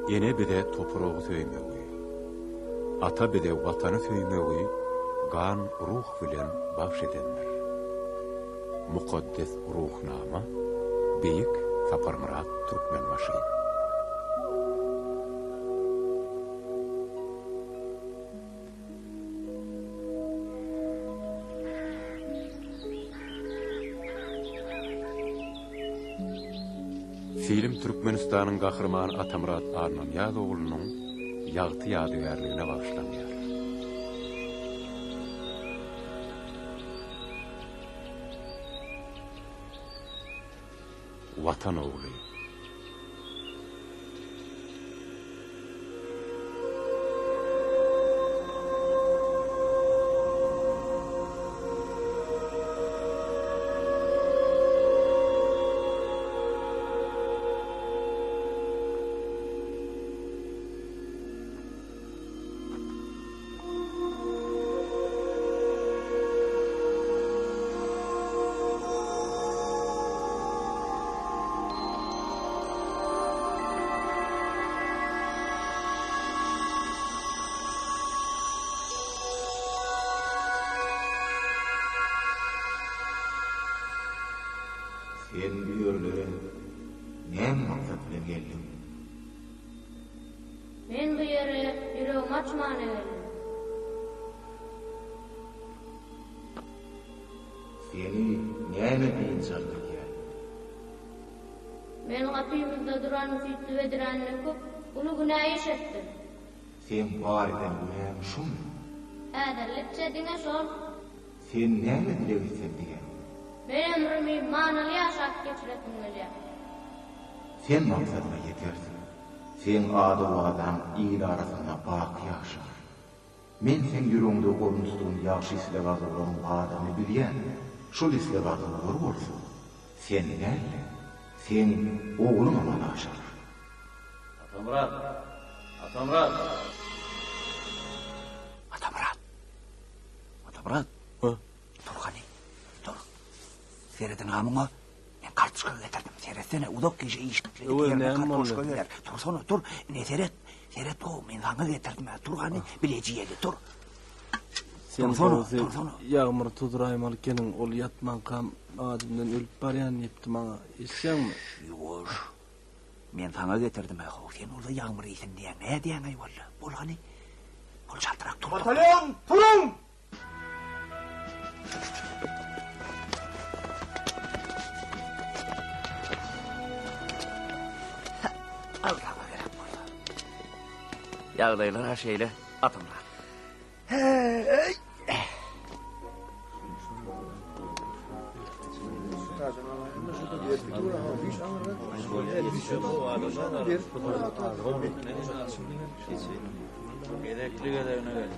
Ene bide toprağı söýmegi, ata bide watany söýmegi gan ruh bilen bagş edendir. Mukaddes ruhnama Beyik Saparmurat Türkmenbaşy. Film Türkmenistanyň gahrymany Atamurat Armanýazoğlunyň ýagty ýadygarlygyna bagşlanýar. Vatan oğlu. Sen bu ýerlere näme maksat bilen geldin? Men bu ýere ýüregim açmana geldim. Seni näme bilen çağırdylar? Men gapymyzda duran süýtli bediranny köp uly günah işetdim. Sen bardan günah şum. Äderlikçe diňe şol. Sen näme dilek etdiň? Men ömrümi manaly ýaşap geçiretim gelýär. Sen maksadyna ýetersin. Sen ady adam ýyl arasynda baky ýaşar. Men sen ýüregiňde gormuşdyň ýaşy isle bazalanan adamy bilýän. Şol isle bazalar bolsun. Sen näme? Sen oğlum aman aşar. Atamurat. Atamurat. Atamurat. Atamurat. Ha? Turgany. Seredin amına men kartuşka getirdim. Seredsene uzak kişi işlikleri kartuşka getir. Tursana tur. Ne seret? Seret o men sana getirdim. Turgany bilejiyeli tur. Sen tursana. Yağmur tuzurayım alkenin ol yatman kam adımdan ölüp baryan yaptı bana. İsyanmı? Yoş. Men sana getirdim. Sen orada yağmur iyisin diye. Ne diyen ayvalla? Bolgany. Bol çaltırak tur. Batalyon turun! Allah'a gerek burada. Yağdaylar her şeyle atımlar. Gerekli görevine geldim.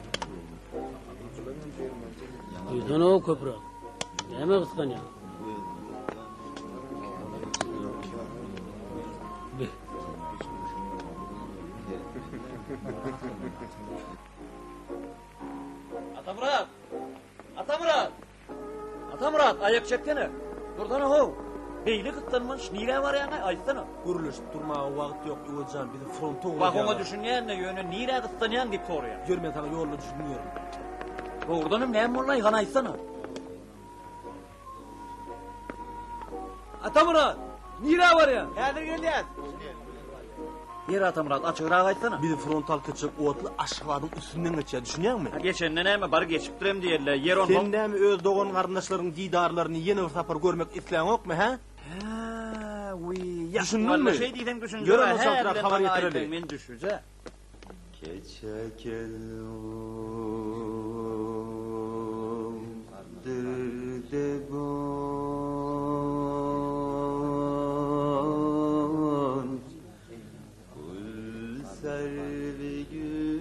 Duydun o köprü. Neme kıskanıyor? Atamurat! Atamurat! Atamurat, ayak çekkene. Buradan ho. Beyli kıtlanmış, nire var yani, aytsana. Gürülüşüp durmağa vakit yok Uğurcan. Bir de fronta uğrayacağım. Bak ona düşünýän ne yönü, nire kıtlanyan gitti oraya. Gör ben sana yolunu düşünüyorum. Oradanım näme bollay, gana aytsana. Atamurat! Nire var ya? Häzir gelýär. Yer Atamurat, açıgırağa aytsana. Bir de frontal kaçıp otlu aşağıdın üstünden geçer. Düşünüyor musun? Geçende näme bar geçipdirem diýerler. Yer on. Sen näme öz doğan kardeşlerin didarlarını yeni bir sapar görmek isteyen yok mu ha? Ha, uy. Düşündün mü? Şey diýdim düşündüm. Görün o saltırak haber getirelim. Men düşünce. Keçekel derdebon Kul servi gül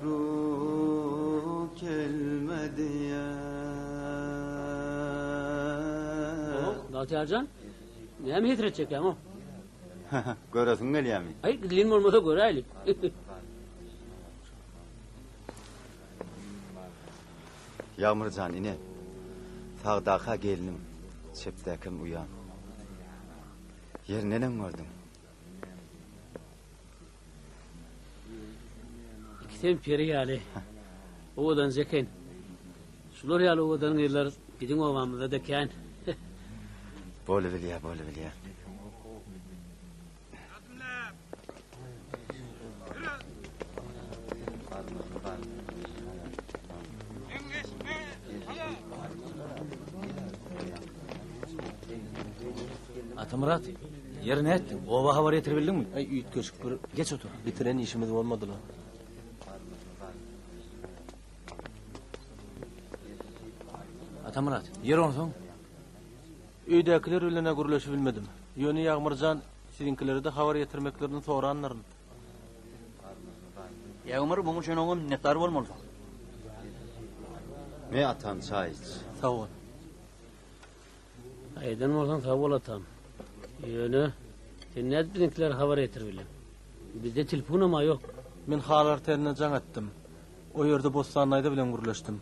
ruh kelmedi ya Dağıtı neme hitredecek ya o? Göresin gelýärmi? Hayır dilim olmasa göreylik. Yağmurcan ine. Sağdaka gelinim. Çepdekim uyan. Yer nenen gördüm? Sen peri ýaly. Owadan zeken. Şular ýaly owadan ýerler biziň owamyzda da kän. Bolu bilýär, bolu bilýär. Atamrat, yerine ettin. Ova havar yetirebildin mi? Ay üýt köşük bir Geç otur. bitiren işimiz bolmadyla. Atamrat, yer onsoň. Üýdäkiler bilene gurulaşy bilmedim. Ýöne Ýagmyrjan sizinkilere de habar getirmeklerini soranlaryň. Ýagmyr buň üçin oňa minnetdar bolmaly. Me atan çay iç. Sag ol. Aýdan bolsaň sag bolatam. Ýöne sen näde bizimkiler habar ýetirbilen? Bizde telefonama ýok. Men halar terine jaň etdim. O ýerde Bostanlaýda bilen gurulaşdym.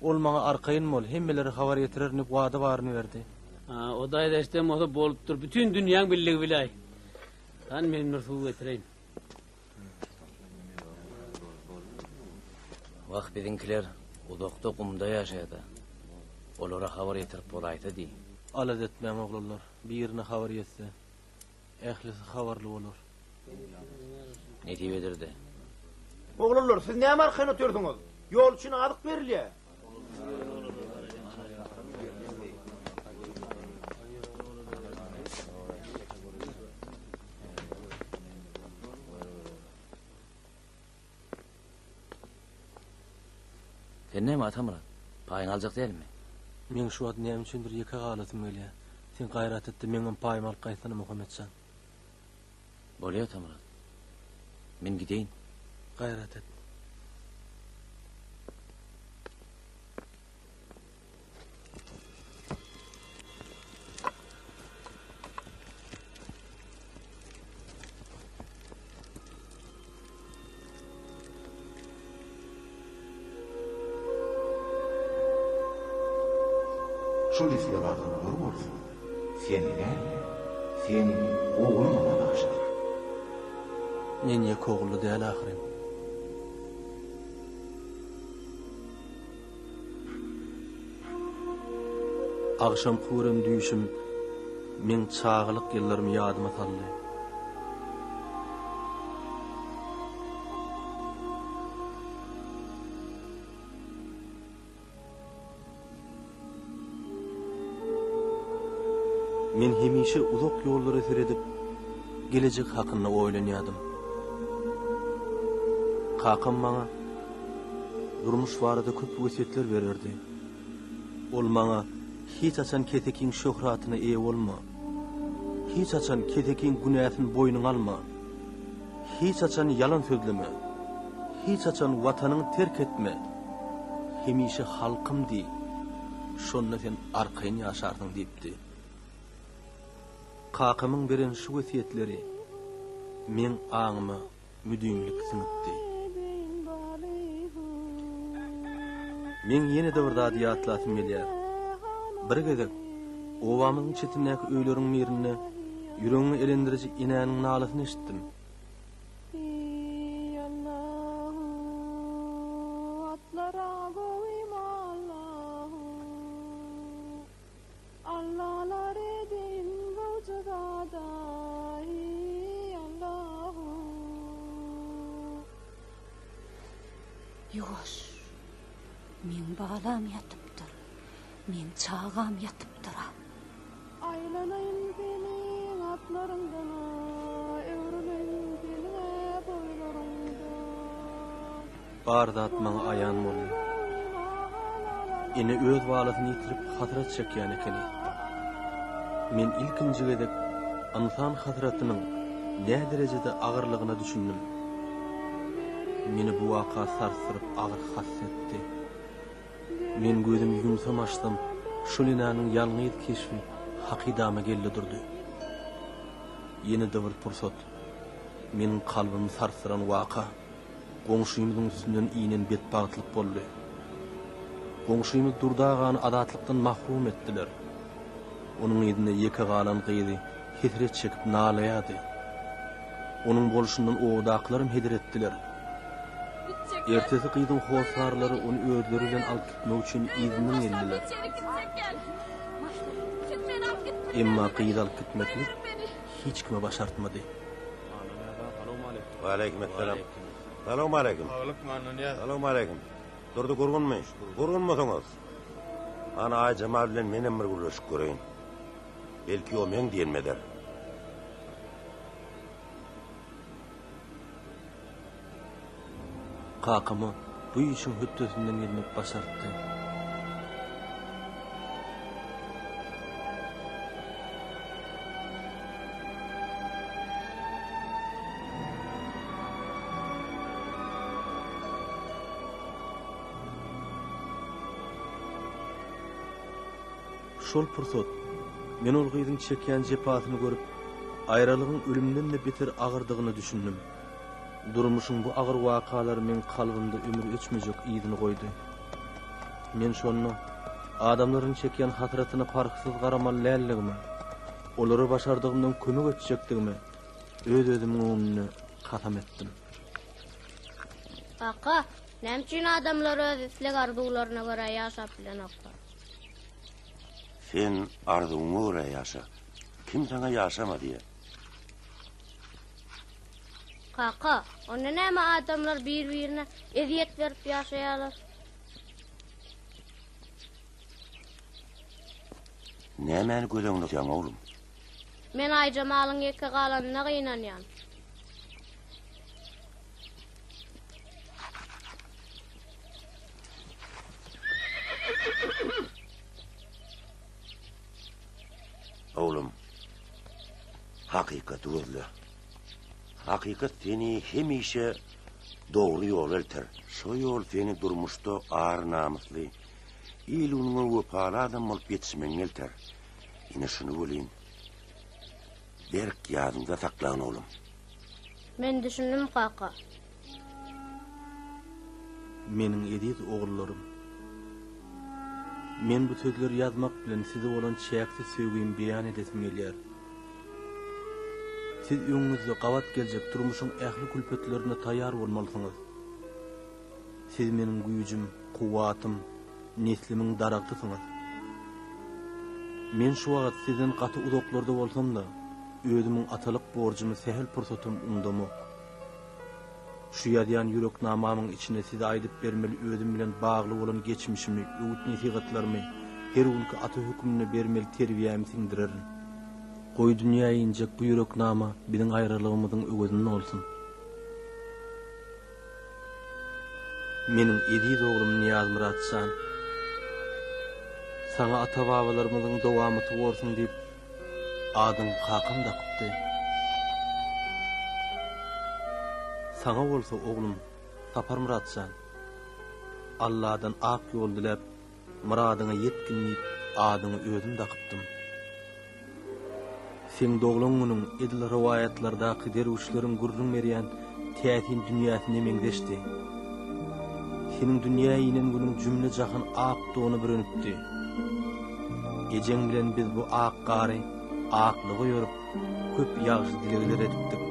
Ol maňa arkaýyn bol, hemmeleri habar ýetirerini wada baryny berdi. O da edeştem olsa bolupdur. Bütün dünýäň billigi bilay. Tan men nursuw getireýin. Wagt bizimkiler udakda gumda ýaşaýdy. Olara habar ýetirip bolaýdy di. Alad etmem oglanlar. Birine habar ýetse, ählisi habarly bolar. Ne diýip ederdi? Oglanlar, siz näme arkaýyn otyrdyňyz? Ýol üçin adyk berilýär. Sen näme Atamrat? Paýyň aljak dälmi? Men şu ad näme üçindir ýeke galatym gelýär. Sen gaýrat etdi, meňem paýym alyp gaýtany Muhammedjan. Bolýar Atamrat. Men gideýin. Gaýrat et. Şu lisle bakın dur bolsun. Sen oğlum başlar. Men ýek ogly däl ahyry. Agşam kurem düýşüm men çağlyk ýyllarym ýadyma saldy. Men hemişe uzak ýollara seredip gelecek hakyna oýlanýardym. Kakam maňa durmuş barada köp wesiýetler bererdi. Ol maňa hiç açan ketekiň şöhratyna eýe bolma. Hiç açan ketekiň günäsini boýnuňa alma. Hiç açan yalan sözleme. Hiç açan watanyňy terk etme. Hemişe halkym di. Şonda sen arkaýyn ýaşardyň diýipdi. Kakamyň beren şu wesiýetleri men aňyma müdümlik synypdy. Men ýene de bir zat ýatlasym gelýär. Bir gezek owamyň çetinäki öýleriň merine ýüregiňi elendirejek inäniň nalasyny eşitdim. Yoş, men balam yatıptır, men çağam yatıptır. Aylanayın senin atlarından, evrileyin senin boylarından. Barda atmaňa ayan boldy. Ene öz walasyny ýitirip hatyrat çekýän ekeni. Men ilkinji gezek insan hatyratynyň ne derejede agyrlygyna düşündim. Meni bu waka sarsyryp agyr hassetdi. Men gözüm yumsam açdym. Şulinanyň ýalňyz keşfi hakydama geldi durdy. Ýene de bir pursat. Menin kalbymy sarsyran waka goňşymyzyň üstünden iýnen betbagtlyk boldy. Goňşymyz durdagany adatlykdan mahrum etdiler. Onuň ýerine ýeke galan gyýdy, hesret çekip nalaýady. Onuň bolşundan owdaklarym heder etdiler. Ertesi kıydın hosarları onu özleri bilen alıp gitmek için izinin eldiler. Emma kıydı alıp gitmekini hiç kime başartmadı. Aleykümselam. Selamun aleyküm. Selamun aleyküm. Durdu gurgun mu? Gurgun musunuz? Ana ay Cemal bilen menem bir guruşup göreyim. Belki o men diyenmeder. Kakama bu işin hüddetinden gelmek başarttı. Şol pursat, men ol gıydın çekýän jepatyny görüp, aýralygyn ölümden de beter agyrdygyny düşündim. Durmuşun bu agyr wakalary men kalbymda ömür öçmejek ýygyny goýdy. Men şonu adamlaryň çekýän hatratyna parksyz garaman lälligimi, olary başardygymdan kömek etjekdigimi öz-özümiň öňüne kasam etdim. Aka, nämçin adamlar öz isleg arzuwlaryna görä ýaşap bilen oklar? Sen arzuňa görä ýaşa. Kim sana ýaşama diýe? Kaka, ona näme adamlar bir-birine eziyet berip ýaşaýarlar? Nämäni göleňde ýan oglum? Men Aýjamalyň ýeke galanyna gynanýam. Oğlum, hakikat özlü. Hakikat seni hemişe doğru yol elter. Şo yol seni durmuşda ağır namusly, ilununa wepaly adam bolup yetişmeň elter. Ine şunu bilin. Berk ýadynda saklan oğlum. Men düşündüm kaka. Meniň ediz ogullarym. Men bu sözleri yazmak bilen size olan çäkli söwgümi beýan edesim gelýär. Siz öňüňizde gawat geljek durmuşyň ähli külpetlerine taýýar bolmalysyňız. Siz meniň güýjüm, kuwatym, neslimiň daragtysyňız. Men şu wagt sizden gaty uzaklarda bolsam da, özümiň atalyk borjumy sehel pursatym undamak. Şu ýadyan ýürek namamyň içine size aýdyp bermeli özüm bilen bagly bolan geçmişimi, öwüt nesihatlarymy, her günkü ata hükmüne bermeli terbiýämi siňdirerin. Goý dünýä injek bu ýürek nama biziň aýralygymyzyň öwünden bolsun. Meniň ediz oglum Niyaz Muratşan, sana ata babalarymyzyň dowamyty bolsun diýip adyň kakam dakypdy. Sana bolsa oglum Sapar Muratşan, Allah'dan ak yol dilep, muradyňa ýetginýip adyňy özüm dakypdym. Sen doglaňyň edil riwayatlardaky derwişleriň gurrun berýän täsin dünýäsine meňdeşdi. Senin dünýä inen günüň jümle jahan ak dony bürünipdi. Ejeň bilen biz bu ak gary, aklygy ýörüp, köp ýagşy dilekler edipdik.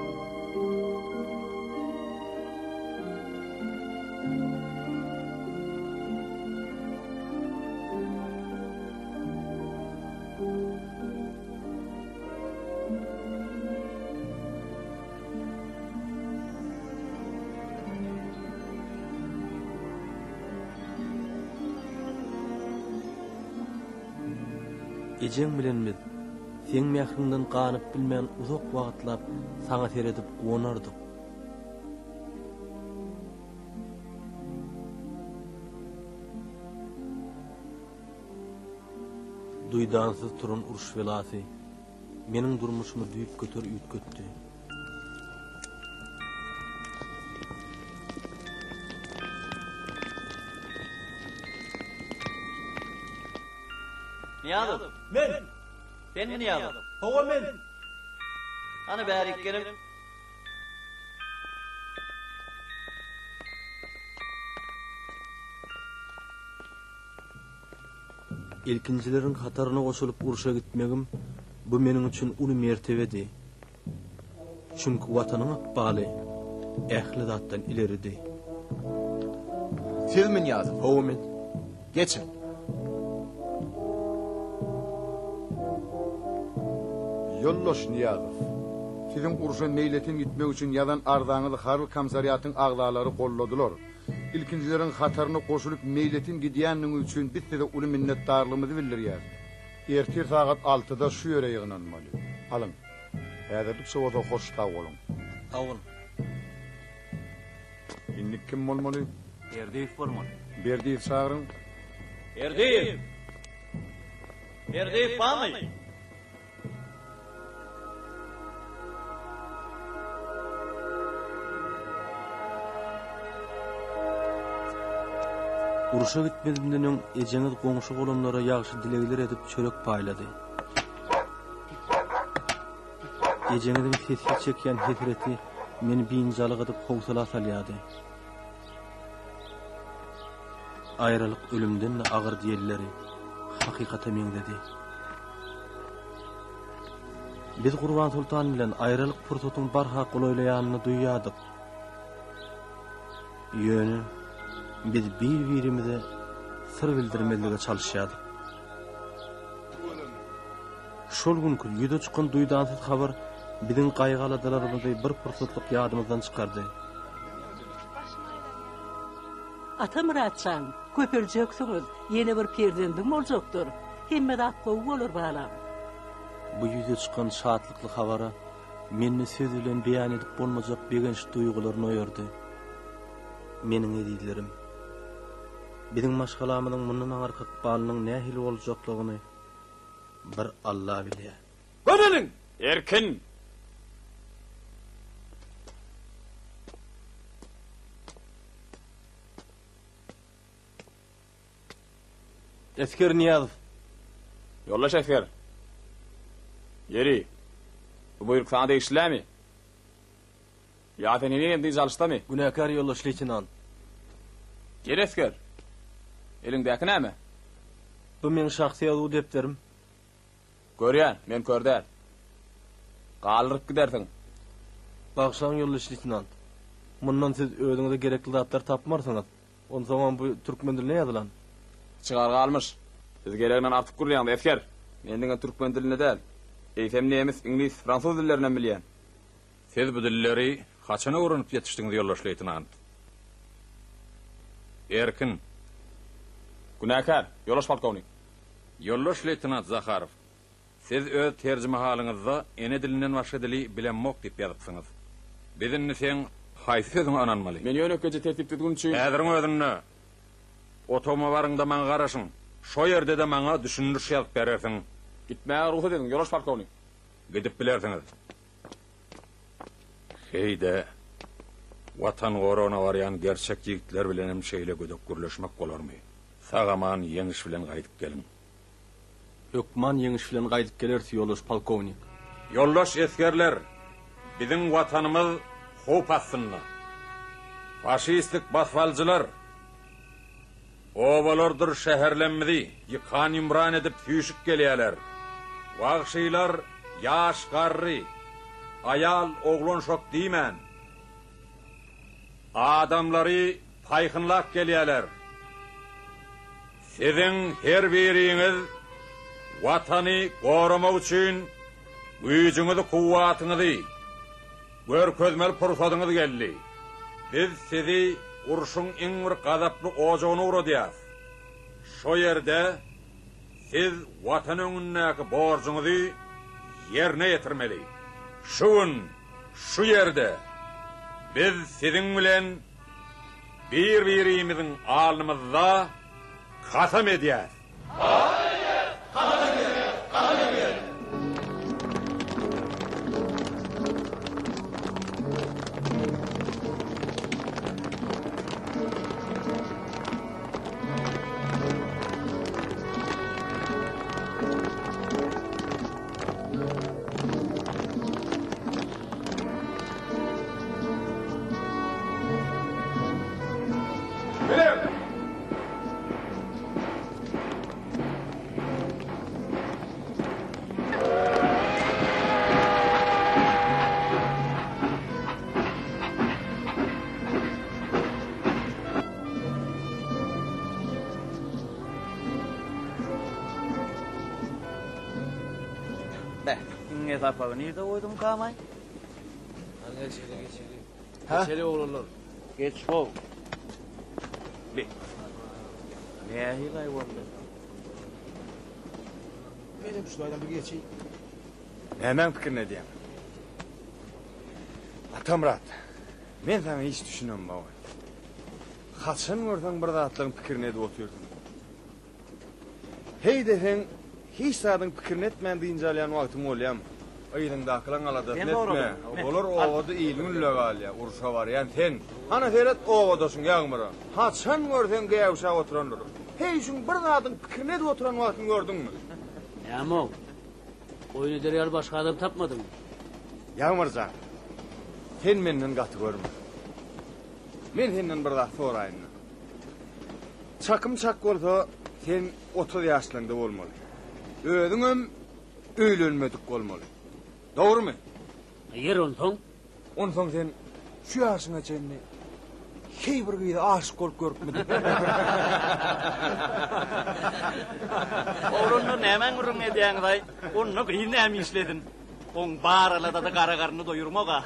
Ejeň bilen biz sen mähriňden ganyp bilmän uzak wagtlap saňa seredip gonardyk. Duýdansyz turan uruş velasy meniň durmuşymy düýüp götür üýtgetdi. Niyazım. Ben mi Niyazım? Hova men. Hani bäri ikkenim? Ilkinjilerin hataryna goşulyp uruşa gitmegim bu meniň üçin uly mertebedi. Çünki watanyň akbaly ähli zatdan ileridi. Siz mi Niyazov? Owu men. Geçin. Yolloş Niyazov. Sizin uruşa meyletin gitmek için yadan ardaňyzy Harl komisariýatyň aglalary golladylar. İlkincilerin hatarına koşulup meyletin gidýänliği üçün biz size uly minnetdarlygymyzy bildirýär. Ertir saat 6-da şu ýere ýygnanmaly. Alın. Häzirlik şowada hoş sag bolun. Sag bolun. Indi kim bolmaly? Berdiýew bolmaly. Berdiýew çağırın. Berdiýew. Berdiýew barmy? Uruşa gitmedimden ejeňiz goňşy bolanlara ýagşy dilegler edip çörek paýlady. Ejeňiziň sesi çekýän hesreti meni biňjalyk edip howsala salýady. Aýralyk ölümden agyr diýerleri hakykata meňdedi. Biz Gurban Sultan bilen aýralyk pursatyň barha golaýlaýanyny duýýardyk. Ýöne biz bir-birimize sır bildirmelige çalışýardyk. Şol günkü ýüde çykan duýdansyz habar biziň gaýgaladlarymyzy bir pursatlyk ýadymyzdan çykardy. Atamuratçan, köpürjeksiniz, ýene bir perdendim boljakdyr. Hemme atgow bolar balam. Bu ýüde çykan şatlykly habara meni söz bilen beýan edip bolmajak begenç duýgularyny oýardy. Meniň edillerim biziň maşgalamynyň mundan arka balynyň nähili boljaklygyny bir Allah bilýär. Görenin! Erkin! Esker Niyazov. Yollaş esker. Yeri. Bu buyruk sana değiştiler mi? Ya fenini emdiyiz alışta mı? Günahkar yollaş leytenant. Geri esker. Elindeki ne mi? Bu men şahsi ýaly depderim. Görýän, men kördär. Galyryp gidersiň. Bagşan yollaş leytenant. Mundan siz öýüňizde gerekli zatlar tapmarsaňyz, on zaman bu türkmen diline ýazylan. Çıgar galmış. Siz gereginden artyp gurýan esker. Mendiň türkmen diline däl. Eýsem nemis, ingliz, fransuz dillerinden bilýän. Siz bu dilleri haçana öwrenip ýetişdiňiz yollaş leytenant? Erkin. Günahkar, yollaş polkovnik. Yollaş leytenant Zakharov. Siz öz terjime halyňyzda ene dilinden başga dili bilenmok diýip ýazypsyňyz. Bizin sen haýsy sözüň ananmaly. Men ýönekçe tertip tutgun üçin. Häziriň özünde otoma barynda maňa garaşyň. Şo ýerde de maňa düşündiriş ýazyp berersiň. Gitmäge ruhsat ediň, yollaş polkovnik. Gidip bilersiňiz. Heýde watan gorona barýan gerçek ýigitler bilen hem şeýle gödök gürleşmek bolarmy? Sagaman ýeňiş bilen gaýdyp gelin. Hökman ýeňiş bilen gaýdyp gelersi yollaş polkovnik. Yollaş eskerler, biziň watanymyz howp astynda. Faşistik basfalçylar obalardyr şäherlenmedi, ýykan ýymran edip tüýşük gelýärler. Wagşylar ýaş garry, ayal oglan şok diýmän. Adamlary paýhynlap gelýärler. Siziň her biriňiz watany goramak üçin güýjüňizi, kuwwatyňyzy, görkezmel pursatyňyz geldi. Biz sizi uruşun iň bir gazaply ojagyna uradýas. Şo ýerde siz watan öňündäki borjuňyzy ýerine ýetirmeli. Şu gün, şu ýerde biz siziň bilen bir-birimiziň alnymyzda kasam edýäs. İnge tapağı nerede koydum kamay? Geçeli oğlanlar. Geç ol. Ne hilay oldu? Benim şulaydan bir geçeyim. Hemen fikir ne diyeyim? Atamrat, men sana hiç düşünmem baba. Kaçın oradan bir dağıtlığın fikirine de otuyordun. Hey desen, hiç sağdın fikirini etmeyen deyince alayan vaktim olayam. Ayının da akılan aladat etme. Olur oğudu iyiliğin lögal ya, ursa var yani sen. Hana feret oğudosun yağmura. Kaçın oradan gayavşağa oturanlar. Hey şun bir dağıtlığın fikirine de oturan vaktin gördün mü? Yağmur, oyunu dereyal başka adam tapmadın mı? Yağmurcan, sen menden katı görme. Men senden bir daha sorayım. Çakım çak olsa sen 30 yaşlarında olmalı. Ödüngüm öylönmedik olmalı. Doğru mu? Yer ondan. Ondan sen şu yaşına çenni şey bir gıyda aşık olup görmedin. Oğlunu nemen vurun ediyen day. Onu kıyın hem işledin. On bağıralada da kara karnını doyurmağa.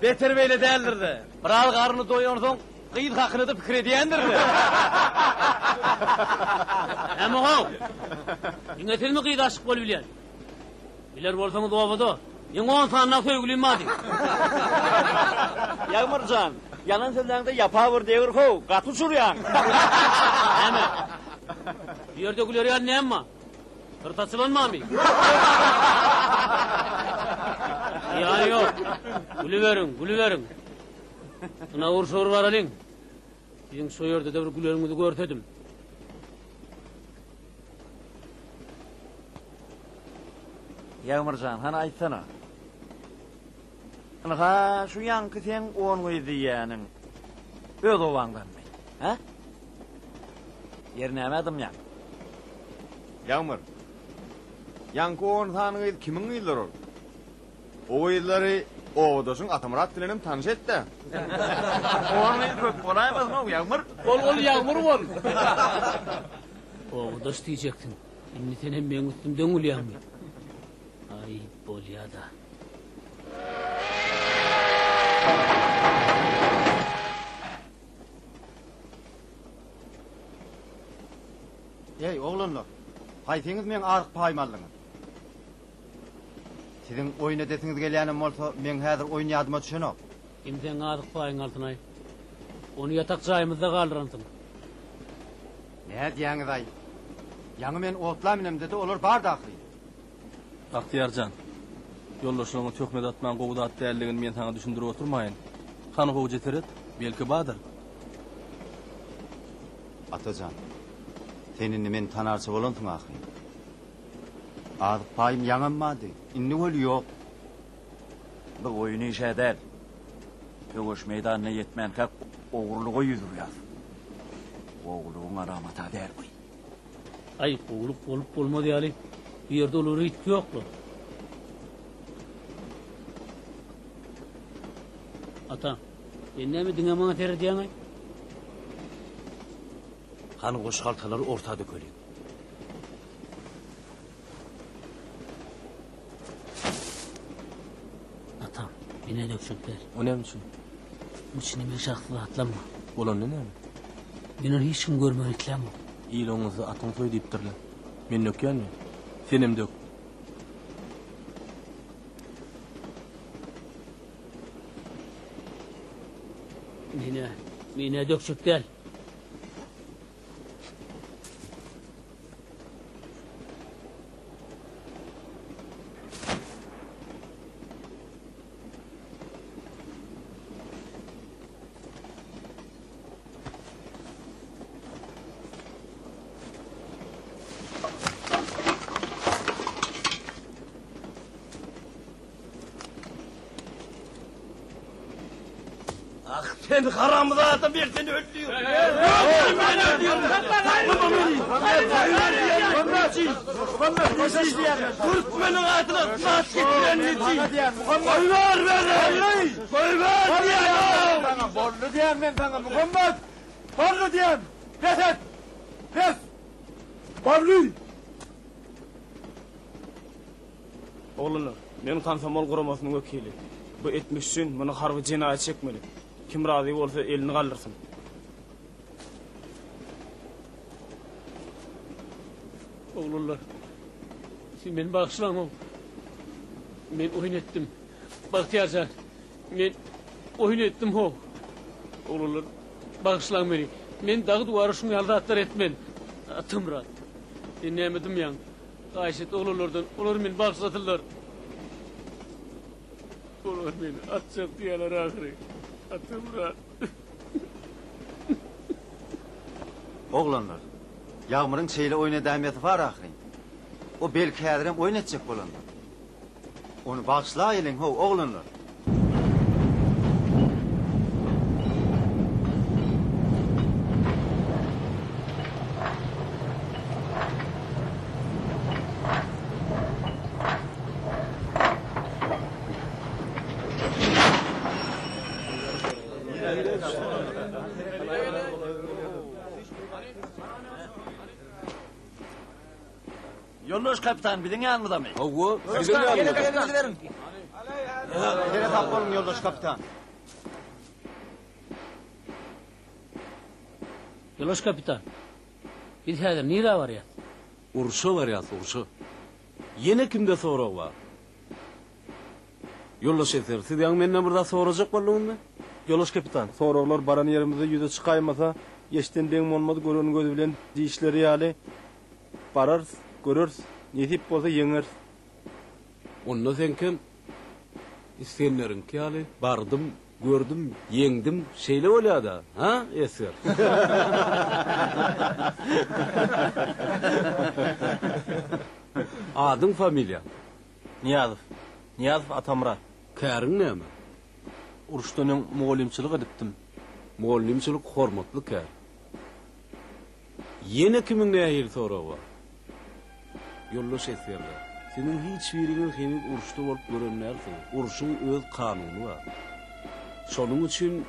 Beter beyle değildir de. Bırak karnını doyursun. Kıyın hakkını da fikir ediyendir de. Hem oğul. Yine mi kıyıda aşık bol bilen? Biler bolsanız ovada. Yine 10 sanına söygülüyüm madem. Yağmurcan, yalan sözlerinde yapavur devir ho. Katı şuryan. Hemen. Bir yerde güleri ya ne ama? Hırtasılanma abi. Yani yok. Gülü verin. Buna uğur soru var alın. Bizim soyörde de bir gülerimizi görtedim. Yağmurcan, hana aytsana. Ha, şu yankı sen 10 koydu yani. Öz olandan mı? Ha? Yerine emedim ya. Yağmur, yankı on tanıgıydı kimin gıydılar ol? O yılları oğudosun Atamrat dilenim tanış et de. Onu köp olayamaz mı Yağmur? Ol Yağmur ol. Oğudoş diyecektin. Şimdi sen hem benim üstümden uluyan mı? Ay bol ya da. Ey oğlanlar, haytiniz men arıq paymallığı. Sizin oyun edesiniz gelýänim bolsa, men häzir oyun ýadyma düşenok. Kimden adık payın altına. Onu yatak çayımızda kaldırantın. Ne diýäňiz ay? Ýa-ni men otlaminem dedi, olar bar dahly. Aktiyarcan, yollaşylygyny tökmed atman gowda at dälligini men sana düşündirip oturmaýyn. Hany gowy jeteret, belki badyr. Atajan, seninni men tanarçy bolansyň ahy. Adyk paýym ýaňamady, inni bol ýok. Bu oyunu iş eder. Köwüş meydanına yetmän tek oğurluğu yüzürýär. Oğurluğun aramata der bu. Ay oğurluk olup bolmady ýaly. Bir yerde olur hiç yoktu. Ata, enne mi dinlemana ter diýäň? Han goşgaltalar ortada kölýän. Atam, bine dökşükler. O ne için? İçine bir şahslı atlanma. Olan ne? Beni hiç kim görmeyikler mi? İyiliğinizi atın soy deyipdirler. Men dökýän mi? Senem dök. Mine dökşükler. Sen haramda adam bir seni öldürüyor. Ben öldürüyorum. Türkmenin adına saat getiren ne diyeyim? Koyvar ver. Koyvar diyen. Borlu diyen ben sana Muhammed. Borlu diyen. Pes et. Pes. Borlu. Oğlanlar, men Komsomol guramasının vekili. Bu etmiş üçün bunu harbi cinayet çekmeli. Kim razı olsa elini kaldırsın. Oğlunlar, siz beni bağışlamam. Men oyun ettim. Bahtiyarcan, men oyun ettim ho. Oğlunlar, bağışlan beni. Men dağı duvarı şunu yalda atlar etmen. Atımrat. Dinleyemedim yan. Ayşet oğlunlardan, olur men bağışlatırlar. Olur beni, atacak diyorlar ahire. Atımrat. Oğlanlar, Yağmur'un şeyle oyuna dämeti var ahrin. O belki häzirem oyun etjek bolanlar. Onu bağışlayın ho oğlanlar. Yoldaş kapitan bilin yanmıda mı? Oğu, verin. Yere tap olun yoldaş kapitan. Yoloş kapitan. Bir häzir nira var ya? Urşa var ya, urşa. Yine kimde sorak var? Yoldaş eter, siz yan menden burada soracak bolluğunda? Yoloş kapitan, soraklar baran yerimizde yüze çıkaymasa, geçten deň olmadı görünün gözü bilen dişleri ýaly. Barars, görürs, netip bolsa yeňer. Onda sen kim? İsteyenlerin ki hali, bardım, gördüm, yengdim, şeyle olada, ha eser. Adın familya. Niyazov Atamra. Kärin näme? Uruşdan muallimçilik edipdim. Muallimçilik hormatly kär. Yine kimin nähir soragy var? Yoldaş eserler. Senin hiç birinin henüz uruşta olup görünlersin. Uruşun öz kanunu var. Şonun için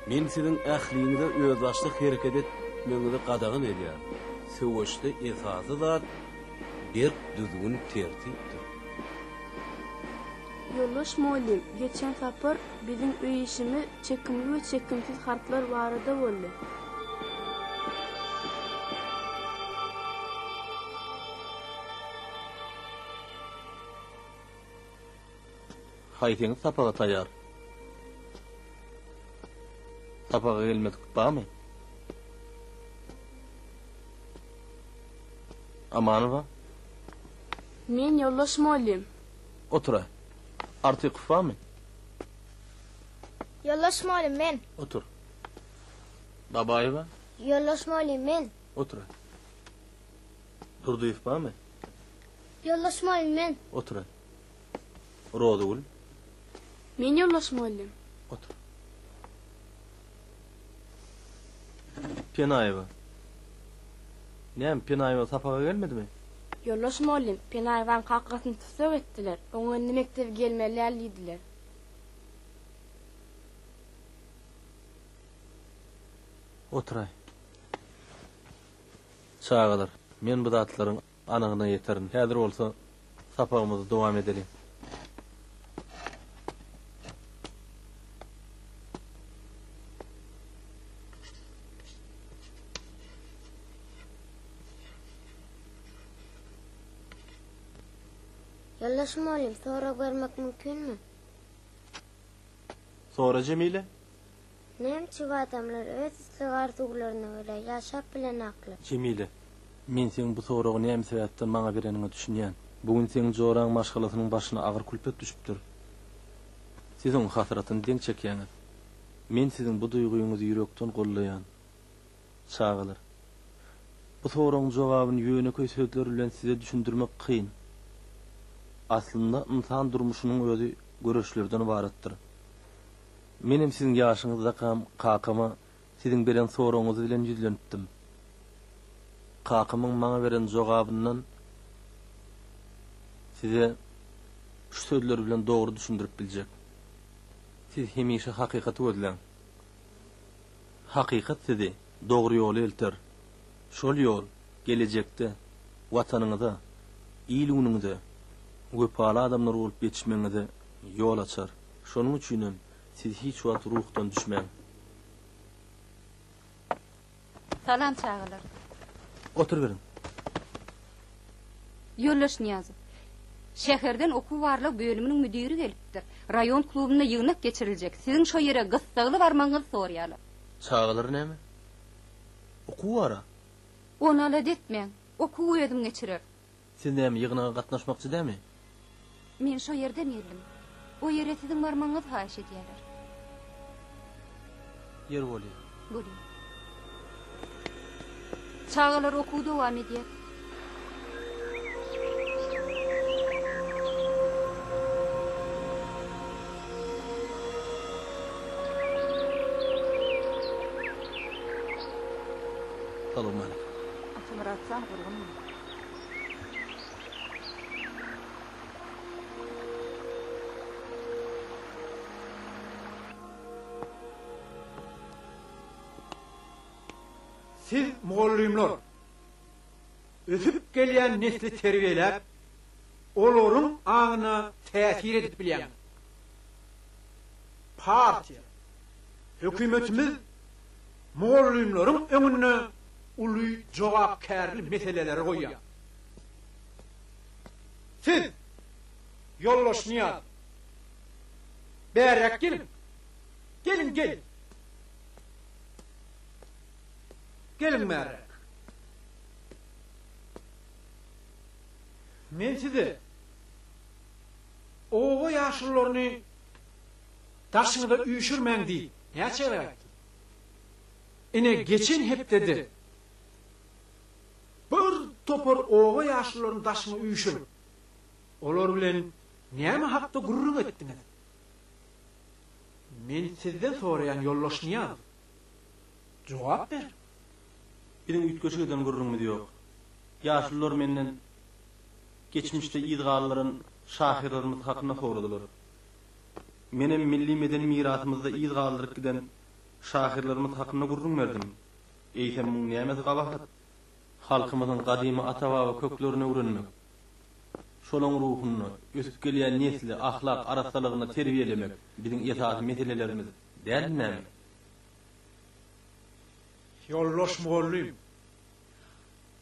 men senin ähliňde özbaşlyk hereket etmeňizi gadagyn edýär. Söwüşde esasy da bir düzgün tertipdir. Yoldaş muallim, geçen sapar bizim öý işimi çekimli ve çekimsiz harfler barada boldy. Haytiňiz sapaga taýar. Sapaga gelmedik bämi? Amanova? Men yoldaş muallim. Otura. Artyk bämi? Yoldaş muallim men. Otur. Babaýewa? Yoldaş muallim men. Otura. Durduýew bämi? Yoldaş muallim men. Otura. Rodugul? Men yoldaş muallim. Otur. Penaýewa? Näme Penaýewa sapaga gelmedimi? Yoldaş muallim, Penaýewan kakgasyny tutsak etdiler. Oňa mektebe gelmeli diýdiler. Oturay. Çağalar, men bu zatlaryň anagyna ýeterin. Häzir bolsa sapagymyzy dowam edelim. Yoldaş muallim, sonra görmek mümkünmü? Sonra Cemile? Nemçi adamlar öz sigartuglaryna göre ýaşap bilen akly. Cemile, men seň bu soragy näme sebäpden maňa bereniňi düşünýän. Bugün seň joraň maşgalasynyň başyna agyr kulpet düşüpdir. Siz oň hasyratyny deň çekýäňiz. Men siziň bu duýguňyzy ýürekden gollaýan. Çağalar. Bu soragyň jogabyny ýöneköý sözler bilen size düşündirmek kyn. Aslında insan durmuşunun özü görüşlerden ibaretdir. Menim sizin yaşınızda kakama sizin beren soruňyzy bilen ýüzlenipdim. Kakamyň maňa beren jogabyndan size şu sözler bilen dogry düşündirip biljek. Siz hemişe hakykaty gözleň. Hakykat sizi dogry ýola elter. Şol ýol gelecekde watanyňyza, iluniňize, Göpala adamlar bolup geçişmeňize ýol açar. Şonuň üçinem siz hiç wagt ruhdan düşmäň. Salam çağılar. Otur berin. Yollaş Niyazi. Şäherden okuw barlyk bölüminiň müdiri gelipdir. Rayon klubuna ýygnak geçiriljek. Sizin şo ýere gyssaly barmaňyz sorýarlar. Çağalar näme? Okuw bara. Onu ala detmeň. Okuw ödüm geçirer. Siz näme ýygnaga gatnaşmakçy dämi? Men şo ýerden geldim. O ýere sizin barmaňyz haýyş edýärler. Yer bolýar. Bolýar. Çağalar okuw dowam edýär. Salam aleykum. Atımratsan gurgun. Siz muallimler ösüp gelýän nesli terbiýelep, olaryň aňyna täsir edip bilýän. Partiýa, hökümetimiz muallimleriň öňüne uly jogapkärli meseleleri goýýar. Siz Yollaş Niyaz, berek gelin. Gelin. Gelin berek. Men sizi owa ýaşlylaryny taşyňyda üýşürmäň diýip, näçe gerek? Ine geçen hepdedi. Bir topar owa ýaşlylaryny taşyňa üýşür. Olar bilen näme hakda gurrun etdiňiz? Men sizden soraýan Yollaş Niyaz. Jogap ber. Biziň ütköşigeden gurrunmy ýok. Ýaşlylar menden geçmişde ýyzgallaryň şahirlerimiz hakyna soradylar. Menem milli medeni mirasymyzda ýyzgallyk giden şahirlerimiz hakyna gurrun berdim. Eýsem bu näme gabahat? Halkymyzyň gadymy ata-baba köklerini öwrenmek. Şolaň ruhuny, ösüp gelýän nesli ahlak arasalygyna terbiýelemek biziň esasy meselelerimiz dälmi? Yollaş muallim.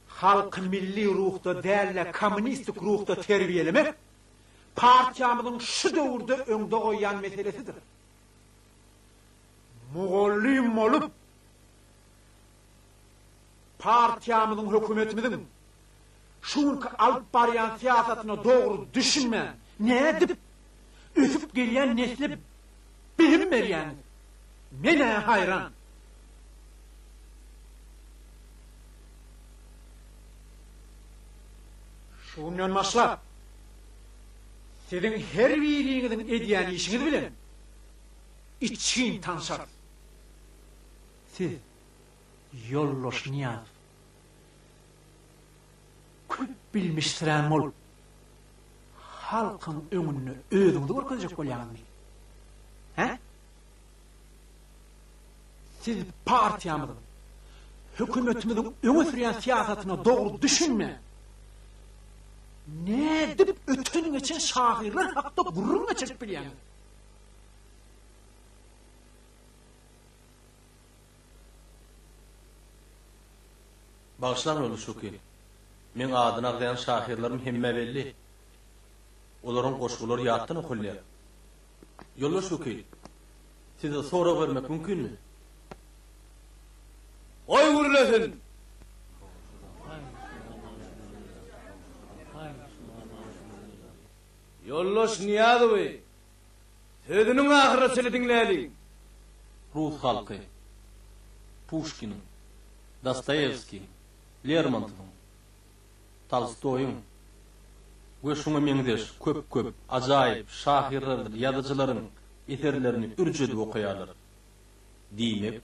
Halk milli ruhda dälle kommunistik ruhda terbiýelemek partiýamyzyň şu döwürde öňde goýan meselesidir. Muallim bolup partiýamyzyň hökümetimiziň şunky alyp barýan siýasatyna dogry düşünme, nädip ösüp gelýän nesli bilim berýän. Mene hayran. Şundan maslap, sizin her biriňiziň edýän işiňiz bilen için tanşar. Siz Yollaş Niyaz, köp bilmişsirän bolup, halkyň öňüne özüňizi görkezjek bolýanmy? He? Siz partiýamyzyň, hökümetimiziň öňe sürýän siýasatyna dogry düşünme. Ne dip ötünün için şahirler hakda gurrun geçirip bilýän. Bağışlan olu şuki. Men adyny agdayan şahirlerim hemme belli. Olaryň goşgulary ýatdan okulýar. Yolla şuki. Size sora vermek mümkinmi? Oy gurlesin. Yollaş Niyazowy. Sözüniň ahyrçyly dinläliň. Rus halky. Pushkin, Dostoyevskiy, Lermontov, Tolstoy'un we şuňa meňdeş köp ajaýyp şahirler, ýazyjylaryň eserlerini ürjedip okuýarlar. Diýmek,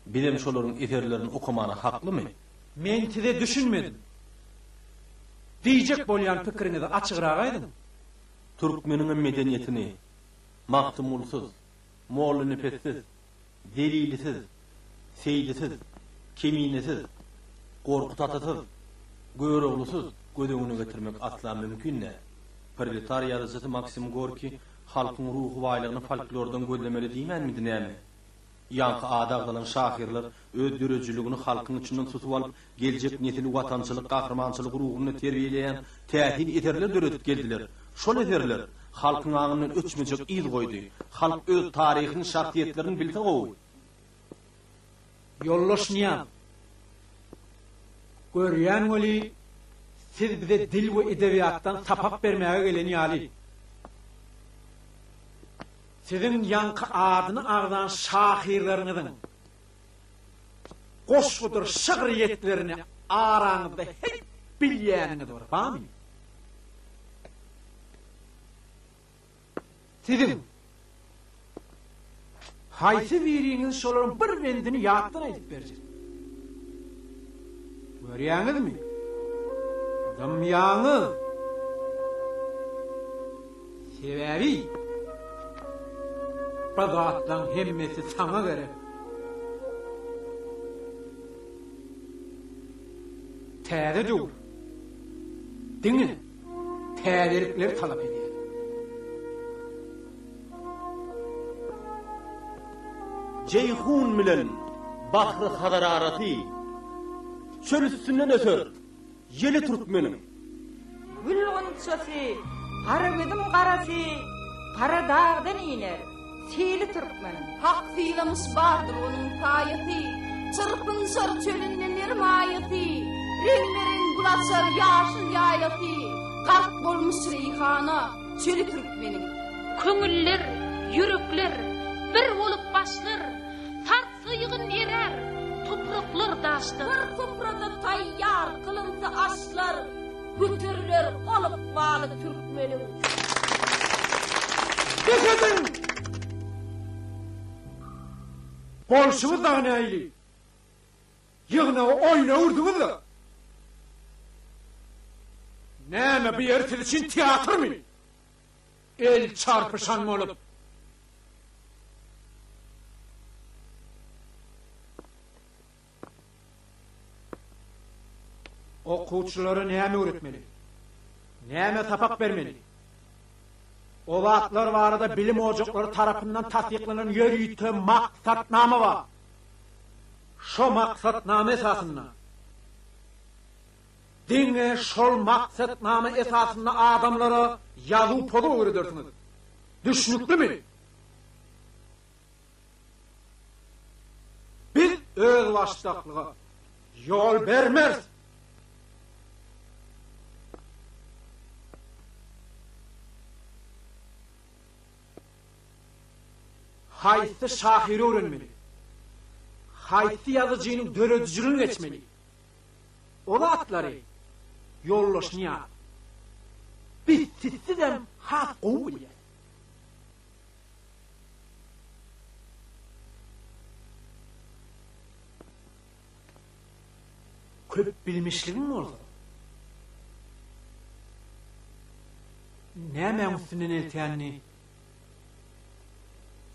bilim şolaryň eserlerini okumany haklymy? Men size düşünmedim. Diýjek bolýan pikirinizi açygyrak aýdym. Türkmeniň medeniýetini maktumulsuz, moğol nefessiz, delilisiz, seýdisiz, keminesiz, gorkutatasız, göýreglisіз gödöňüne getirmek asla mümkin näme? Proletariat ýazyjy Maksim Gorki halkyň ruhy baýlygyny folklordan gözlemeli diýmänmidi näme? Ýanky adaglanan şahirler öz dürejçiligini halkyň içinden tutup alyp geljek netili watançylyk, gahrmançylyk ruhuny terbiýeleýän tähin eterler döretip geldiler. Şol eterler halkyň aňyny öçmejek ýyl goýdy. Halk öz taryhyny, şahsiýetlerini bilse gowy. Yollaşmayan. Görýän weli siz bize dil we edebiyattan sapap bermäge gelen ýaly. Sizin yankı adyny agdan şahirleriňiziň goşgudur şygryetlerini araňyzda hep bilýäniňiz bar, bamy? Sizin haýsy biriňiz şolaryň bir wendini ýatdan aýdyp berjek. Görýäňizmi? Dümýäňi sebäbi Padatlan hemmesi sana gerek. Täze dur. Diňe. Täzelikler talap edýär. Ceyhun bilen bahry hadararaty çöl üstünden öter. Yeli Türkmenim. Gülgün çösi, haragıdım qarasy, qara dağdan iner. Seyli Türkmenim. Hak fiilimiz bardır onun tayyati. Çırpın sır çölünden ermayati. Renglerin bulasar yaşın yayati. Kalk bolmuş reyhana, çölü Türkmenim. Köngüller, yürekler, bir olup başlar. Tart sıyığın erer, topraklar daştır. Bir toprada tayyar, kılınsa aşlar. Gütürler olup bağlı Türkmenim. Desedin! Bolşumu da näýli? Ýygna oýna urduňyz da. Näme bu ýer için teatrmy? El çarpışan bolup. Okuwçylara näme öğretmeli? Näme tapak bermeli? O wagtlar barada bilim ojaklary tarapyndan tasdiklanan ýörüýte maksatnama bar. Şo maksatnama esasynda diňe şol maksatnama esasynda adamlara ýazyp poda öwredersiňiz. Düşnüklimi? Biz öz başdaklyga ýol bermez. Haýsy şahiri öğrenmeli. Haýsy ýazyjynyň döredijligini geçmeli. Ola atlary ýollaşmaýar. Biz sizden hak gowy. Köp bilmişligin bolsa. Näme üstünden eltýänni?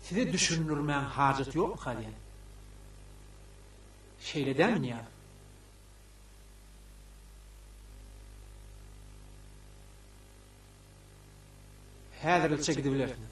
Size düşünürmen hacet yok mu haliyen? Şeyle demin ya. Häzir çekidibilirsiniz.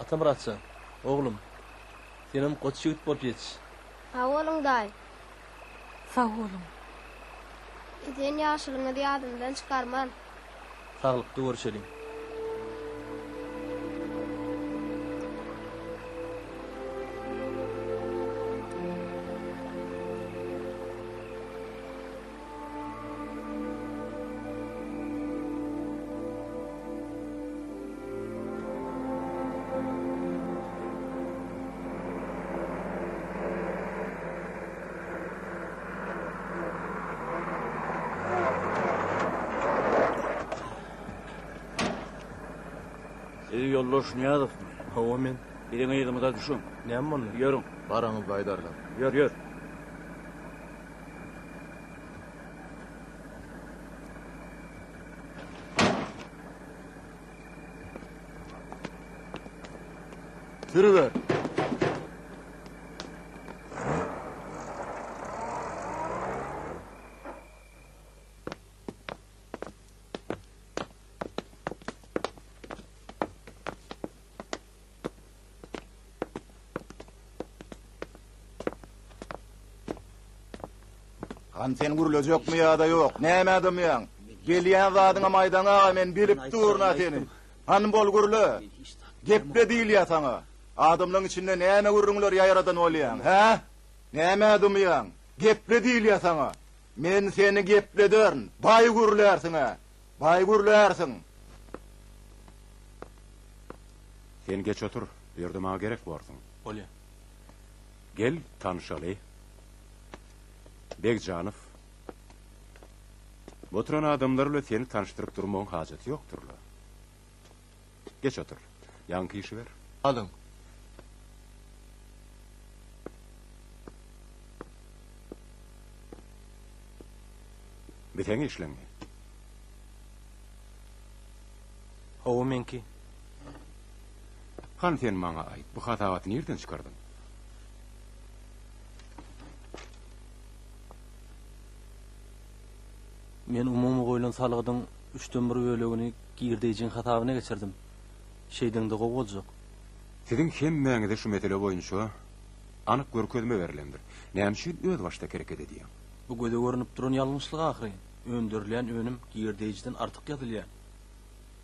Ata Muratcan, oğlum. Senem koç ýigit bolup ýetiş. Ha oğlum daý. Sağ olun. Sen ýaşylyňy ýadymdan çykarman. Sağlıklı görüşelim. Yolloş Niyazov. Hawa men. Bileňe ýygymda düşün. Näme boldy? Ýörüň. Baraňyz Baydarlar. Ýör. Sürüver. Han sen gürlejek mi ýa-da ýok? Näme adamyň? Gelýän zadyňa maýdana men bilip durna seni. Han bol gürle. Geple diýil ýa saňa. Adamlaryň içinde näme gürrüňler ýaradan bolýan, ha? Näme adamyň? Geple diýil ýa saňa. Men seni geplederin. Baý gürlersiň ha. Baý gürlersiň. Sen geç otur. Ýerde maňa gerek barsyň. Bolýar. Gel tanışaly. Begjanov. Boturan adamlarla seni tanıştırıp durmaň hajat ýokdurlar. Geç otur. Ýanky işi ber. Alın. Biteň işleňi. Hawa menki. Han sen maňa aýt. Bu hatawaty nerden çykardyň? Men umumy goýulan salygyň 3/1 bölegini girdiýiň hatawyna geçirdim. Şeýdende gowy boljak. Siziň hemmäňize şu mesele boýunça anyk görkezme berilendir. Näme öz başda kereket edýär? Bu göze görünüp duran ýalňyşlyk ahyry. Öndürilen önüm girdiýijden artyk ýazylýar.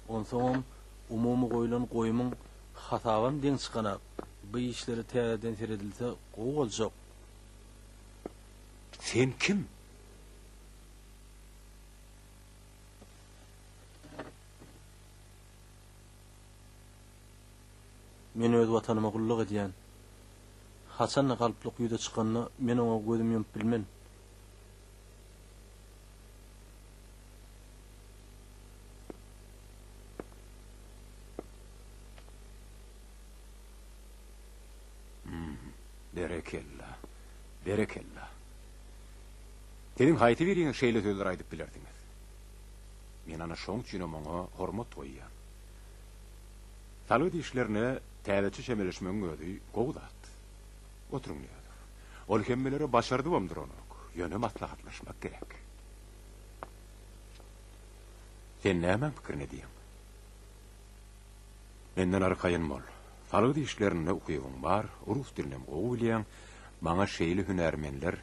Onsoň umumy goýulan goýumyň hatawan deň çykana bu işleri täzeden seredilse gowy boljak. Sen kim? Men öz watanyma gulluk edýän. Haçan galplyk ýüze çykanyny men oňa gözüm ýumyp bilmen. Berekella. Senin haýty berýän şeýle sözler aýdyp bilerdiňiz. Men ana şoň üçin oňa hormat goýýan. Salydy işlerine täzeçi şemeleşmeň özi gowdat. Oturuň ýa-da. Ol hemmeleri başardy bomdur onok. Ýöne maslahatlaşmak gerek. Sen näme pikirini diýen? Menden arkaýyn bol. Salydy işlerine ukyýan bar, rus dilinem gowy bilýän, maňa şeýle hünärmenler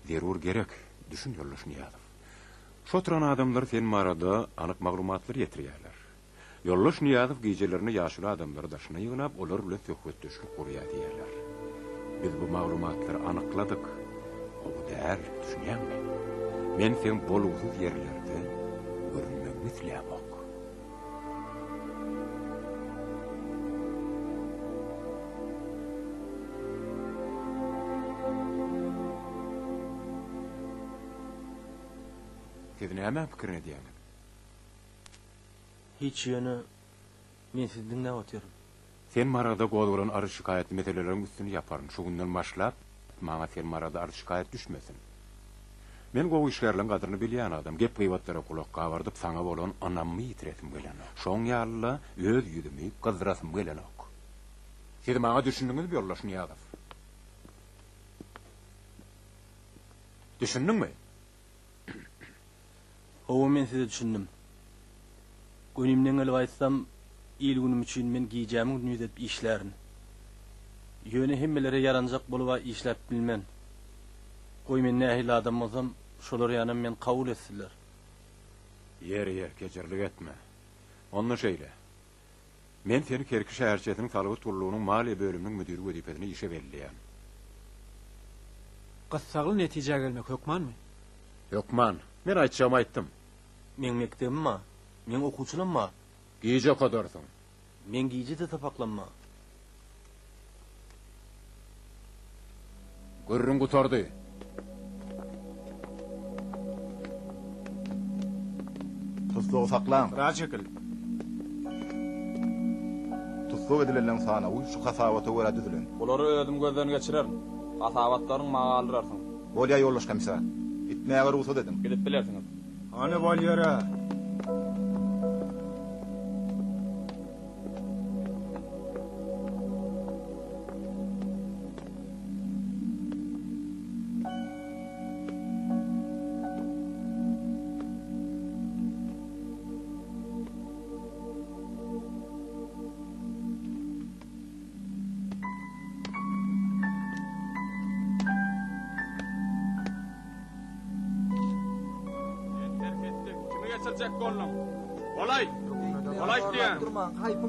zerur gerek. Düşün ýoldaş Niyazov. Şotran adamlar sen marada anyk maglumatlar ýetirýärler. Ýoldaş Niyazov gejelerini ýaşly adamlar daşyna ýygnap, olar bilen söhbetleşip gurýar diýerler. Biz bu maglumatlary anykladyk. O däl düşünýärmi? Men sen bolugsyz ýerlerde görünmegni tilýämok. Siz näme pikirini diýäň? Hiç ýöne men sizi dinläp oturum. Sen marada goýulan arz şikaýet meselelerini üstüne ýaparyn. Şu günden başlap maňa sen marada arz şikaýet düşmesin. Men gowy işlerleň gadyryny bilýän adam, gep gıýbatlara kulak gabardyp saňa bolan anammy ýitiresim gelen. Şoň ýaly öz ýüzümi gyzdyrasym gelen ok. Siz maňa düşündiňiz ýoldaş Niyazov? Düşündiňmi? Hawa men sizi düşündim. Gönümden elip aýtsam, il günüm üçin men giyjämiň düýde işlärini. Ýöne hemmelere yaranjak bolup işläp bilmen. Goý men nähil adam bolsam, şolar ýany men kabul etsinler. Yer, keçirlik etme. Onu şeýle. Men seni Kerki şäherçetiniň Talygy turlugynyň maliýe bölüminiň müdiri wezipesine işe berilýän. Gassagly netije gelmek hökmanmy? Hökman, men aýtjam aýtdym. Men mektebimma, men okuwçulymma. Giýje okadarsyň. Men giýje de tapaklanma. Görrüň gutardy. Tuzluğu saklan. Raçekil. Tuzluğu edilen sana uy şu kasavata öyle düzülün. Olary ödüm gözden geçirer. Kasavatlaryň maňa aldyrarsın. Bolya yollaş komisar. Gitmäge ruhsat dedim. Gidip bilersiňiz. Hani bolyara?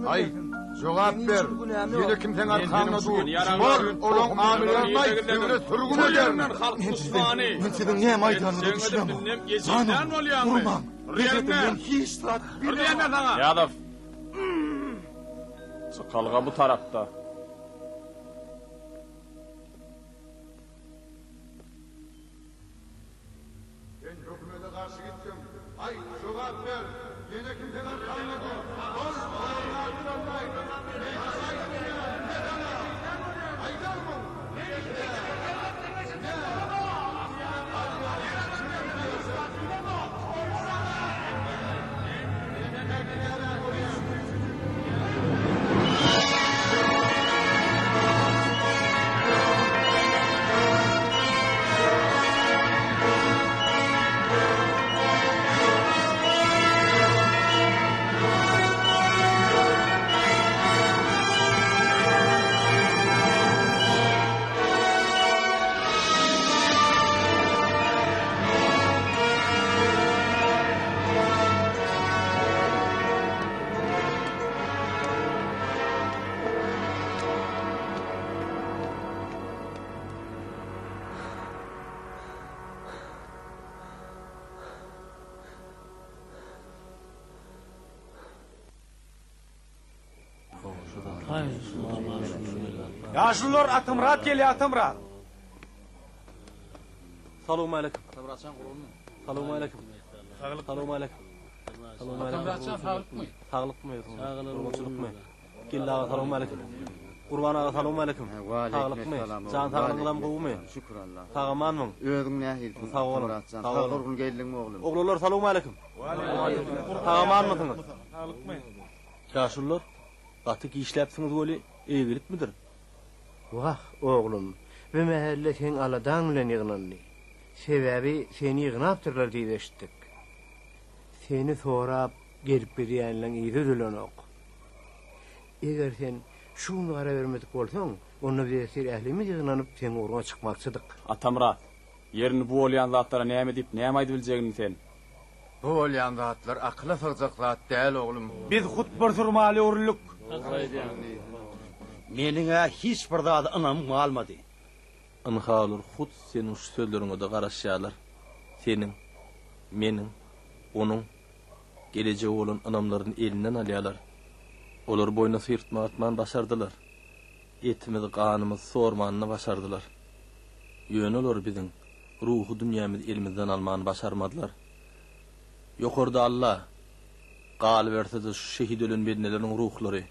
Ay, jogap ber. Ýene kimseň arkaňda dur. Bor, olaň amillerine ýüre sürgün eder. Men siziň näme aýdanyňy düşünýärm. Ýeşilden bolýarmy? Men hiç tat bilmem. Ýadaf. Çakalga bu tarapda. Ben hökümete karşı gittim. Ay, jogap ber. Ýene kimseň arkaňda dur. Bor, olaň Yaşlılar Atımrat geliyor Atımrat. Salamu aleyküm. Salamu aleyküm. Salamu aleyküm. Atımratçan sağlık mı? Sağlık mı? Sağlık mı? Gilla salamu aleyküm. Kurban ağa salamu aleyküm. Sağlık mı? Can sağlığından bu mu? Şükür Allah. Sağaman mı? Öğüm nähil. Sağ olun. Sağ olun. Gelin oğlum. Oğullar salamu aleyküm. Sağaman mısınız? Sağlık mı? Yaşlılar, atık işlepsiniz böyle eğilik midir? Vah oğlum, ve mahalle sen aladan bilen yığınanlı. Sebebi seni yığınaptırlar diye eşittik. Seni sorap gelip biriyenle iyi dülen ok. Eğer sen şunu ara vermedik olsan, onu bir esir ehlimiz yığınanıp sen uğruna çıkmaksıdık. Atamrat, yerini bu olyan zatlara näme diýip näme aýdyp biljegini sen? Bu olyan zatlar akla sığacak zat değil oğlum. Biz hutbur surmaly urluk. Meniňe hiç bir zat anam almady. Anhalur hut senin şu sözlerine de garaşýarlar. Senin, menin, onun geleceği olan anamların elinden alýarlar. Olar boyuna sıyırtma atman başardılar. Etimiz, kanımız, sormanını başardılar. Yön olur bizim ruhu dünyamız elimizden almanı başarmadılar. Yokurda Allah, gal verse de şu şehit ölün bednelerin ruhları,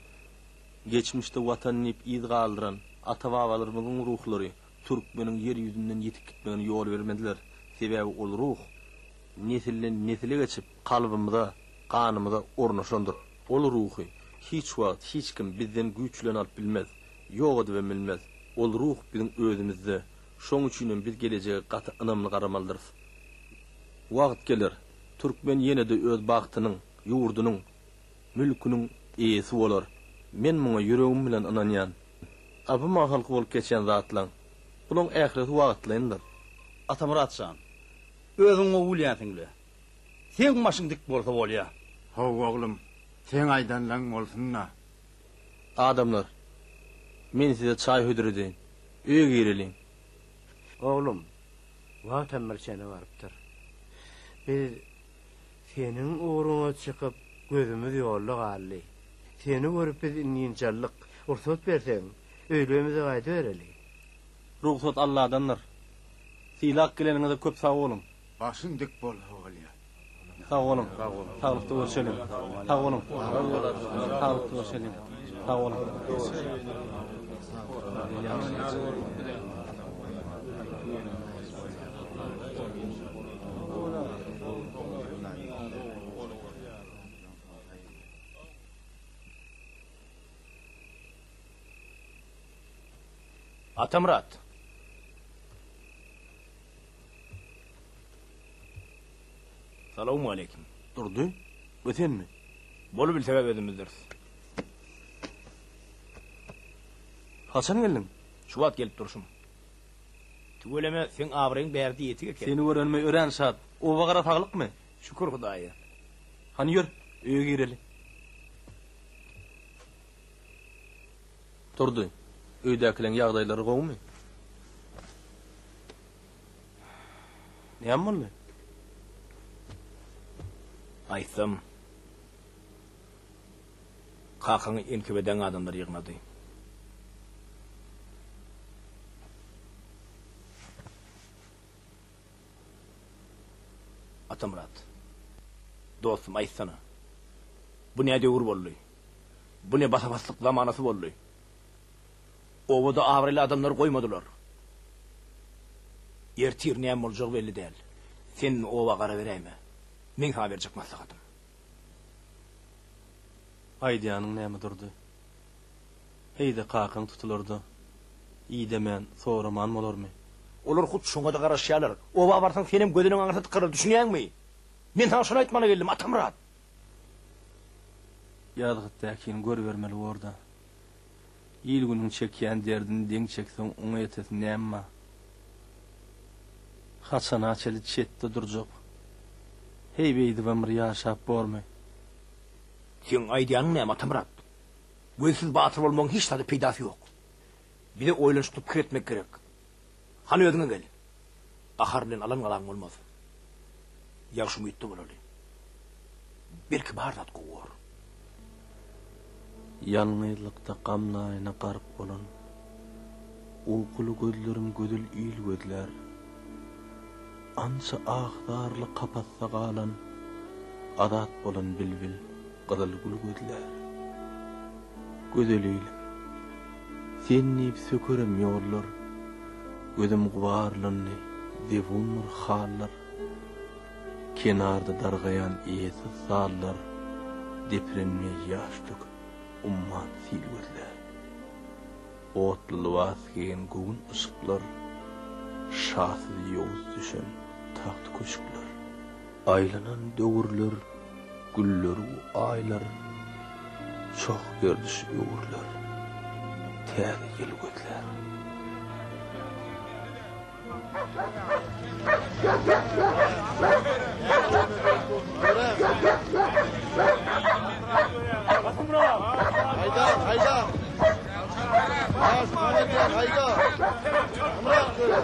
geçmişte vatanını iz kaldıran ata-babalarımızın ruhları, Türkmenin yeryüzünden yetip gitmenin yol vermediler. Sebebi ol ruh, nesilden nesile geçip kalbimizde, kanımızda ornaşandır. Ol ruhu, hiç vakt, hiç kim bizden güçlen alıp bilmez, yok edip bilmez. Ol ruh bizim özümüzde, şoň üçin biz geleceğe katı ınamlı qaramalıdırız. Vakt gelir, Türkmen yine de öz bagtynyň, ýurdanyň, mülküniň iyisi bolar. Men muňa yüregim bilen inanýan. Abi mahalky bolup geçen zatlaň. Bulan ähireti wagtlaýyndyr. Atamuratsan. Özüňe ulýansyňly. Sen maşyň dik bolsa bolýa. Haw oglum, sen aýdanlaň bolsunna. Adamlar, men size çay hödürediň. Öýe gireliň. Oglum, wa temmerçene barıpdyr. Biz senin uğruna çıkıp gözümüz ýolda galdy. Seni görüp biz inýinçallyk ursat berseň, öýlemize gaýda bereli. Ruhsat Allah'dandır. Silak geleniňizde köp sağ olun. Başyň dik bol bolýa. Sağ olun. Sağlıklı görüşelim. Sağ olun. Sağlıklı görüşelim. Sağ olun. Atamurat. Salamu aleyküm. Durdu. Öten mi? Bolu bil sebep edimizdir. Hasan geldin? Şubat gelip duruşum. Tüveleme sen avreň berdi ýetig eken. Seni örenme ören saat. O bagara taglyk mı? Şükür Hudaýa. Hani ýör, öýe gireli. Durdu. Öýdäkileň ýagdaýlary gowmy? Näme boldy? Aýtsam. Kakaňy enkebeden adamlar ýygnady. Atamurat. Dostum aýtsana. Bu näde ur boldy? Bu ne basabaslyk zamanasy boldy? Owoda awryly adamlar goýmadylar. Ertir näme boljak belli däl. Sen owa gara beräýme. Men haber berjek maslahatym. Aýdýanyň näme durdy? Eýde kakaň tutulurdy. Ýyde men soraman bolarmy? Olar hut şoňa da garaşýarlar. Owa barsaň senem gödüniň aňyrsa tıkyrlar, düşünýärmi? Men sana şunu aýtmana geldim, Atamurat. Ýadgytdakyny görbermeli orda. İl günün çekýän derdini deň çekseň oňa ýetesi näme? Hasan açely çetde durjak. Hey beýdi ömür ýaşap bormy? Sen aýdýanyň näme Atamurat? Gözsiz batyr bolmagyň hiç tadı peýdasy ýok. Bir de oýlanşyp kiretmek gerek. Hani özüňe gel. Ahar bilen alan galan bolmaz. Ýaşy müýtde bolary. Belki bardat gowar. Ýalňyzlykda gamlaýyna garyp bolan. Uykulu gözlerim gödül ýyl gözler. Ança ağdarly kapatsa galan adat bolan bilbil gyzyl gül gözler. Gödeliýim. Seni sökürem ýollar. Gözüm gubarlandy, devumur hallar. Kenarda dargayan iyesi sallar. Deprenme ýaşdyk. Umman sil gözler. Otly wasgen gün ışıklar. Şahsız ýoz düşen taht köşkler. Aylanan döwürler, güller u aylar. Çok gördüş öwürler. Täze gel gözler. Hayda, hayda. Baş, hayda. Amrak söyle.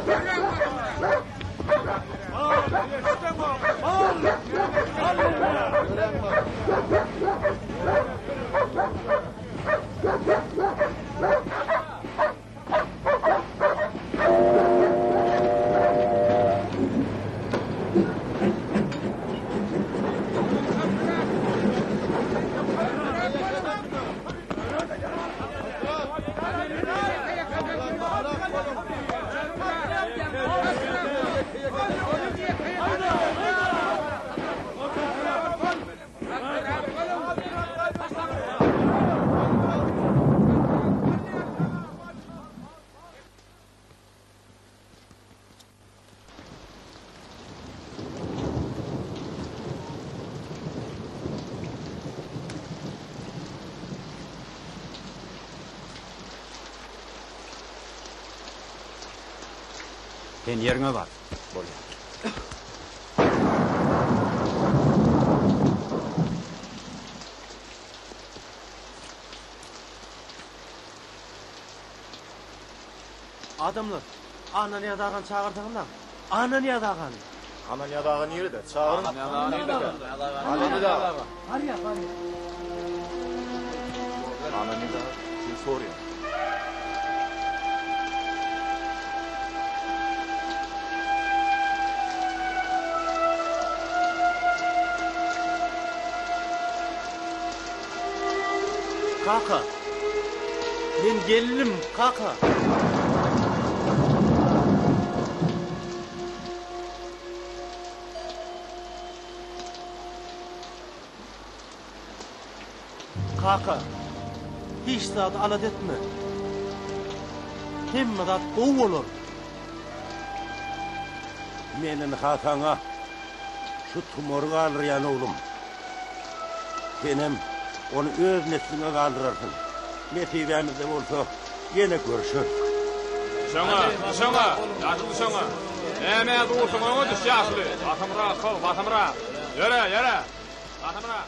Sen yerine var. Adamlar, Ananiya dağın çağırdığından. Ananiya dağın. Ananiya dağın yeri de çağırın. Ananiya dağın. Arya. Ananiya dağı kim soruyor? Kaka. Men gelinim, kaka. Kaka. Hiç zat alat etme. Hemme zat gow olur. Menin hatana şu tumoru kaldıryan oğlum. Senem onu öz nesline kaldırarsın. Netivemizde olsa yine görüşür. Şoňa, ýaşly şoňa. Äme dursun oňa düş ýaşly. Atymra. Yere. Atymra.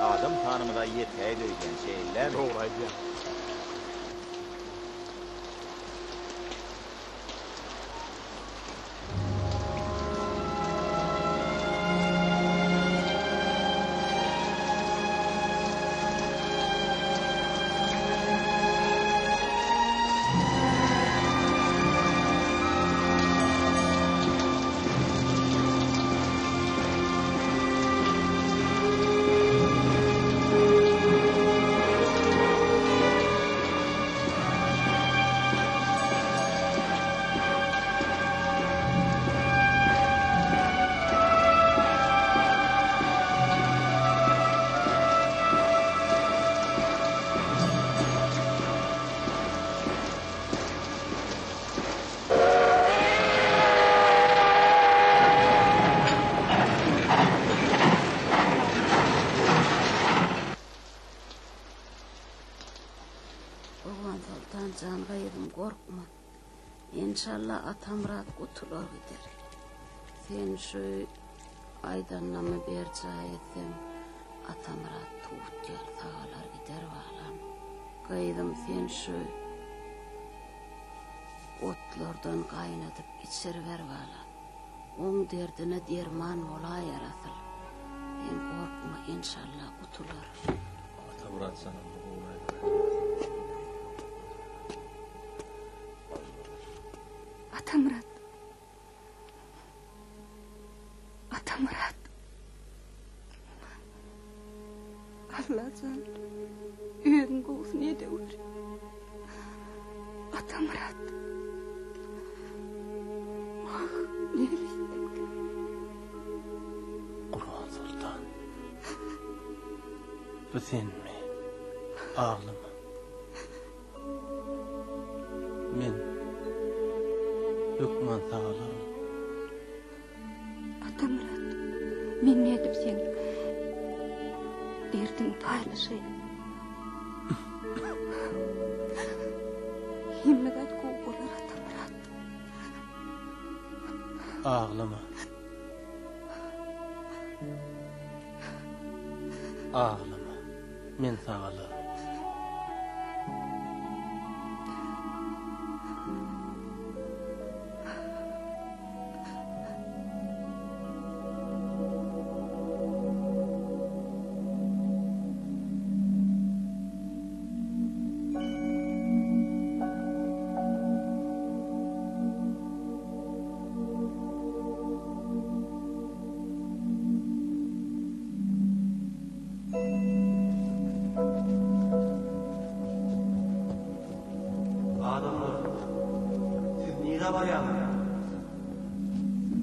Adam tanımda yetey döýgen şeýler. Doğru aýdýar. Canga yedim korkma. İnşallah Atamrat kutulur gider. Sen şu aydannamı bir cahiyetsem Atamrat tuğut yer sağlar gider bağlam. Kaydım sen şu otlardan kaynatıp içeri ver bağlam. On derdine derman ola yarasıl. Sen korkma inşallah kutulur. Atamrat sana Atamrat. Allah'tan üyün kovsun yedi var. Atamrat. Ne istek? Kurban Sultan. Bu sen mi? Ağlama. Men Lukman sağlarım. Atamrat. Men ne edip sen? Erdin paylaşı. Himmedat kovular Atamrat. Ağlama. Ağlama. Men sağlarım.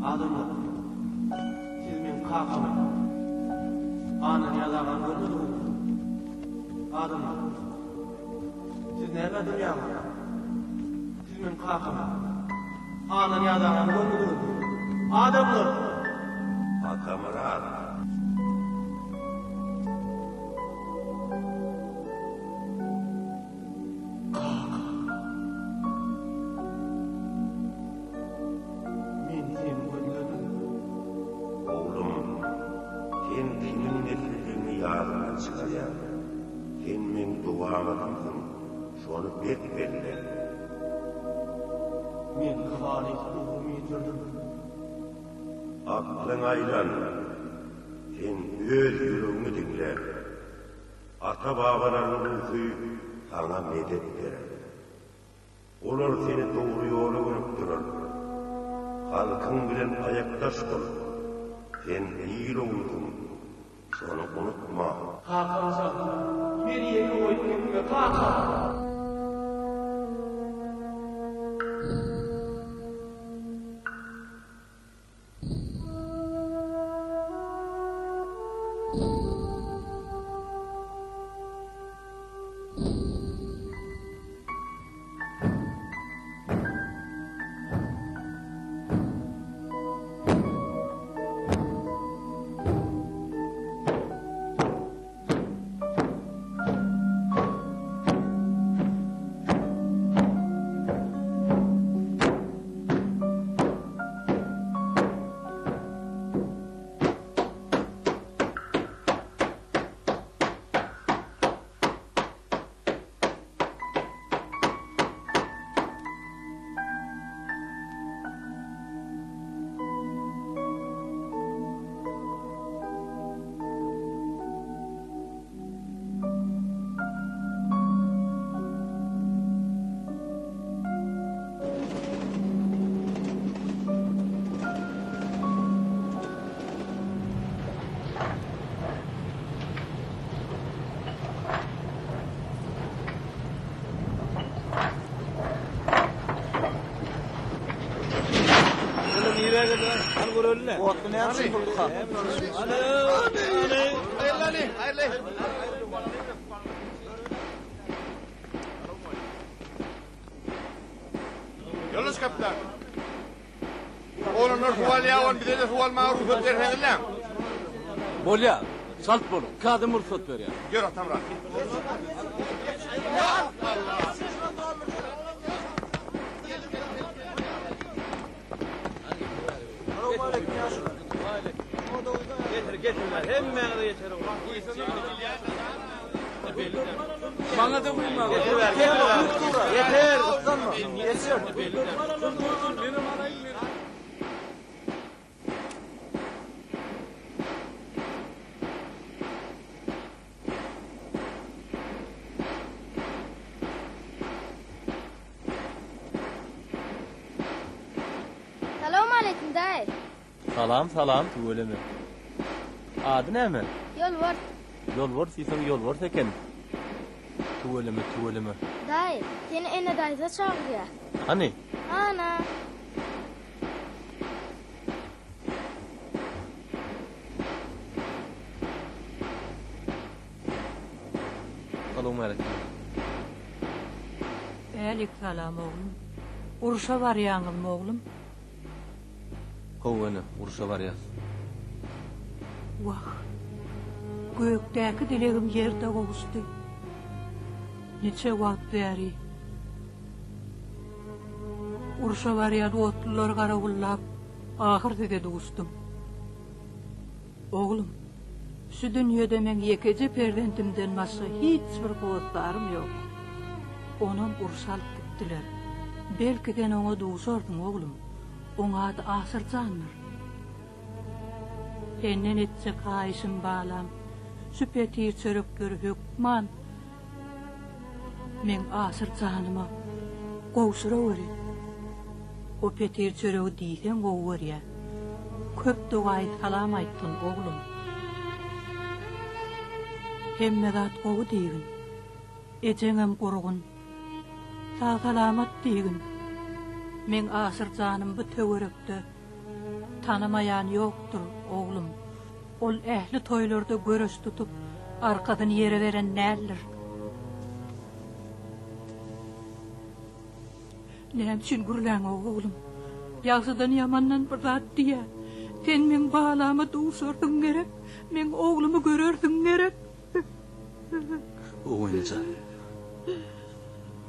Adamlar, siz men kakama, Ananiya dağın görmediniz. Adamlar, siz nerede dünyaga? Siz men kakama, Ananiya dağın görmediniz. Adamlar. Atamrat. ağzından çıkaryan. Sen men duamadamsın, şonu bek belli. Men halik ruhumu yitirdim. Aklın aylan, sen öz yüreğini dinle. Ata babaların ruhu sana medet verir. Olar seni doğru yola görüp durur. Halkın bilen ayaktaş ol. Sen iyi olursun. Şonu unutma. Hakansan, meni yeni oyunlarına Hakan. Otlu ne yapsın kurtuğa? Yolunuz kapitan. Oğlunlar suval yağın bize de suval mağruf ötlersen lan. Bolya, salt bolun. Kadım ruhsat ver ya. Gör atam rahat. Getir, hemen de yeter oğlum. Bana da vurma. Yeter, utanma. Yeter. Selamun aleyküm dayı. Salam, tuğulemi. Adı ne mi? Yolvor. Yolvor, sizin yolvor teken. Tuğulemi. Dayı, seni ene dayıza çağırıyor. Hani? Ana. Selamun aleyküm. Selam oğlum. Uruşa var yağın oğlum. Kovani, uruşa var yaz. Vah. Gökteki dileğim yerde kavuştu. Neçe vakt beri. Uruşa var ya otlular karavullap. Ahırda dedi ustum. Oğlum. Şu dünyada men yekece perdentimden başka hiçbir kuvvetlerim yok. Onun urşalıp gittiler. Belki de ona doğuşardın oğlum. Ona adı Asır Canlar. Ennen etse kayışın bağlam. Süpetir çörükleri hükman. Men Asır Canıma kovsura veri. O petir çörüğü deysen kovu ya. Köp doğayı talam ayttın oğlum. Hemmedat kovu deyin. Eceğim kurgun. Sağ salamat deyin. Men Asır Canım bu töwerekde tanımayan yoktur oğlum. Ol ehli toylarda görüş tutup arkadan yere veren neller. Nem için gurlan oğlum. Yaxşıdan yamandan bir zat diye. Sen men bağlama doğuşardın gerek. Men oğlumu görürdün gerek. Oğunca.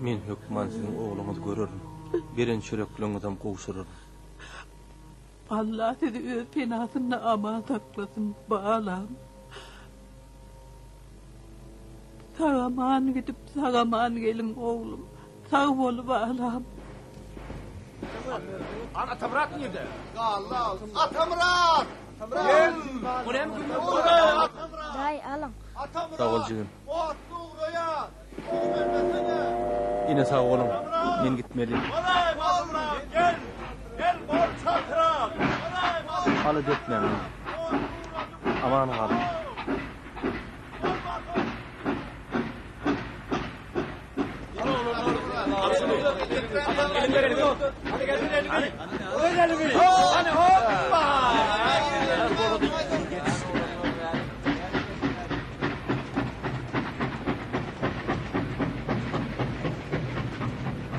Men hükman senin oğlunu görürüm. Birin çöreklüğünden kovuşurum. Allah dedi öz penasını aman saklasın bağlam. Sağaman gidip sağaman gelin oğlum. Sağ ol bağlam. Ana Tamrat nerede? Allah Atamrat! Gel. O ne mi? Day alın. Sağ ol jigim. Otlu uğraya! Yine sağ olun. Men gitmeliyim. Olay malına! Gel! Gel bol çatıra! Olay malına! Alı detmem. Aman kalın.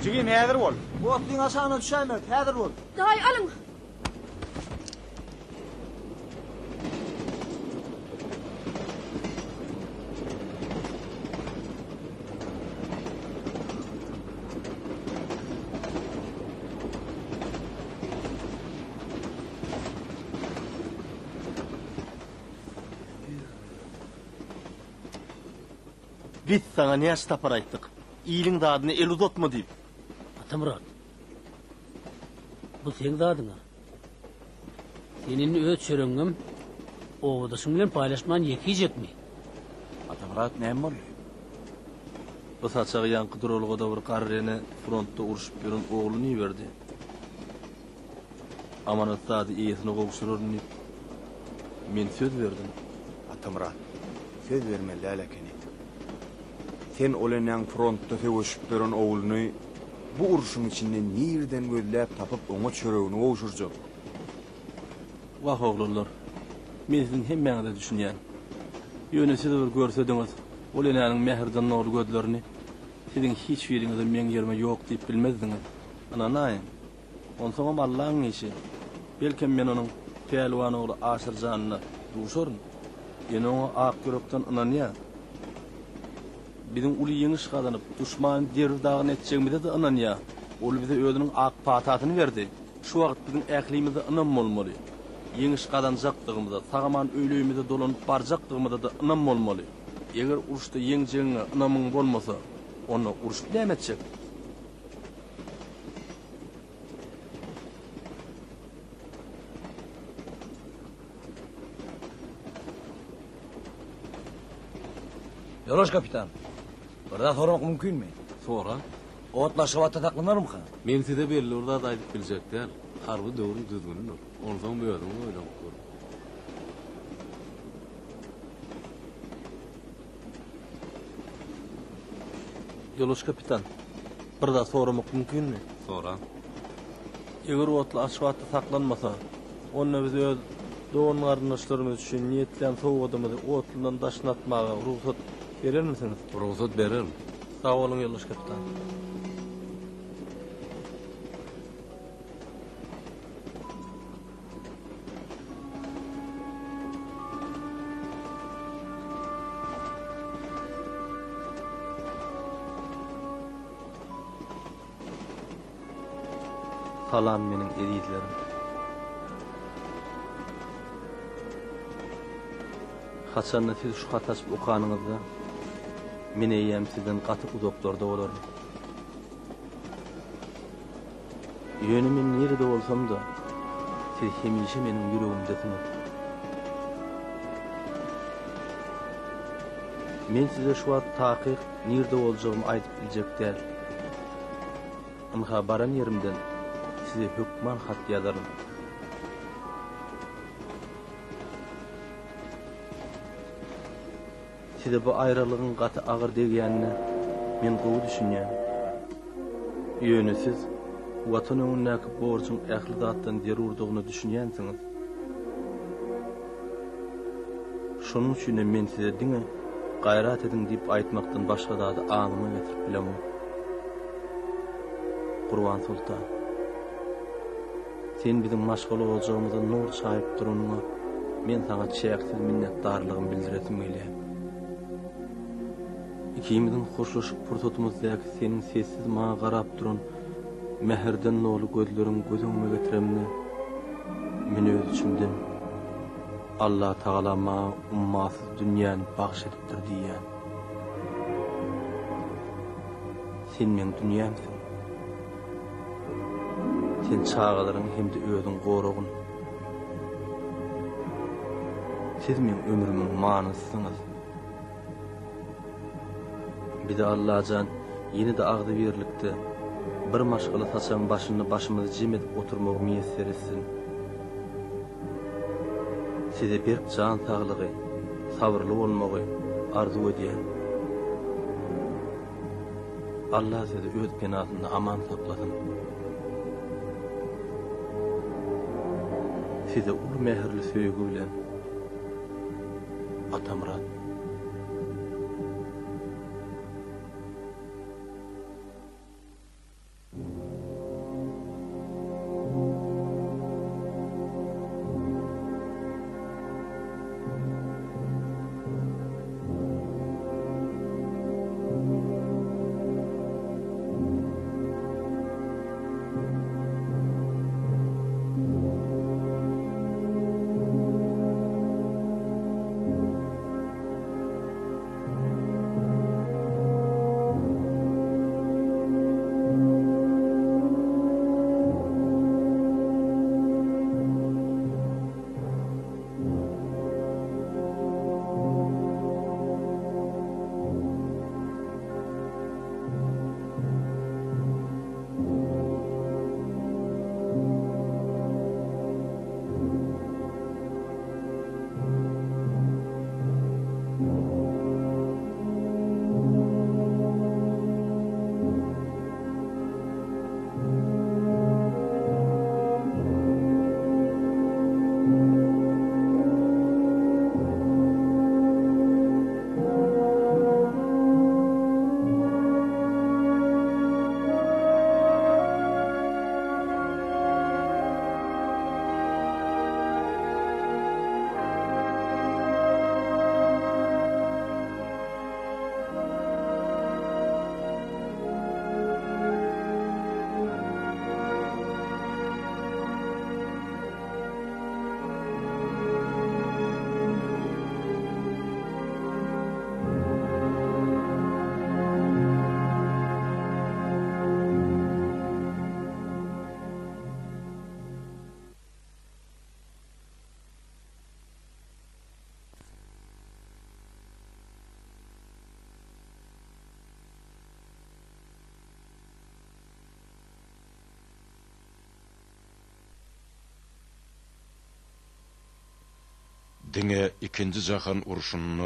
Jigim häzir bol. Otluğun aşağına düşämer, häzir bol. Day alın. Biz sana ne yaş tapar ayttık? İyiliğin dadını el uzatma deyip. Atamrat. Bu senin dadına. Senin öt çörüngüm oğudasın bilen paylaşman yekiyecek mi? Atamrat neyim oluyor? Bu saçağı yankı duruluğa da bir karreni frontta uruşup yürün oğlunu verdi. Amanat zadi iyisini kovuşururun deyip. Men söz verdim. Atamrat, söz vermeli alakeni. Sen olenan frontta sevişip duran oğlunu bu uruşun içinde nereden gözläp tapıp ona çöreğini kovuşurjak? Vah oğlunlar, men sizin hemmeňizi düşünýän. Ýöne siz bir görsediniz, olenanyň mähirden nurly gözlerini, sizin hiç biriňizi men ýerime ýok diýip bilmezdiňiz. Ana näýin? Onsoňam Allahyň işi. Belki men onuň pelwan oğlu Aşyrjanyna duşaryn. Ýene oňa ak ýürekden inanýar. Bizim uly ýeňiş gazanyp duşman derdagyny etjegimize de inanýar. Ol bize özüniň ak patatyny berdi. Şu wagt bizim ählimize inam bolmaly. Ýeňiş gazanjakdygymyza, sagaman öýleýimize dolanyp barjaktygymyza da inam bolmaly. Eger uruşda ýeňjeňe inamyň bolmasa, onu uruşup näme etjek? Yoloş kapitan. Burada sormak mümkün mü? Sonra? Otla şıvatta taklanır mı? Men size belli orada da aýdyp biljek däl. Harby döwrü düzgünür. Ondan bu ýerden oýlap gör. Yoloş kapitan. Bir da soramak mümkünmi? Sora. Eger otla aşwatda saklanmasa, onda biz öz doğan garyndaşlarymyz üçin niýetlen sowgadymyzy otlundan daşnatmaga ruhsat berer misiniz? Ruhsat bererim. Sağ olun Yoloş kapitan. Salam menin erizlerim. Haçanna siz şu hataşıp okanyňyzda men eýem sizden gaty uzaklarda bolarym. Ýöne men nerede bolsam da siz hemişe meniň ýüregimdesiniz. Men size şu wagt takyk nerede boljagymy aýdyp biljek däl. Amha baran ýerimden size hükman hat yazarım. Size bu ayrılığın katı ağır degiyanına men gowy düşünýän. Ýöne siz watan öňündäki borçyň ähli zatdan derurdygyny düşünýänsiňiz. Şonuň üçin men size diňe gaýrat edin diýip aýtmakdan başga da aňyma getirip bilemem. Qurban Sultan. Sen bizim maşgul boljagymyza nur çaýyp duranyňa men sana çäksiz minnetdarlygym bildiresim gelýär. İkimizin hoşlaşyp pursatymyzdaky senin sessiz maňa garap duran mähirden nurly gözleriň gözüňe getiremni men öz içimden Allah Taala maňa ummasyz dünýäni bagş edipdir diýýär. Sen men dünyamsın. Sen çağalaryň hemde özüň goragyň. Siz men ömrümiň manysysyňyz. Bir de Allah'can yeni de ağdı birlikte bir maşgala saçan başını başımızı cem edip oturmak müyesser etsin. Size bir can sağlığı, sabırlı olmağı arzu ediyen. Allah sizi öz penasında aman saklasın. Size ul mehirli söýgü bilen Atamrat. Diňe ikinji jahan uruşuny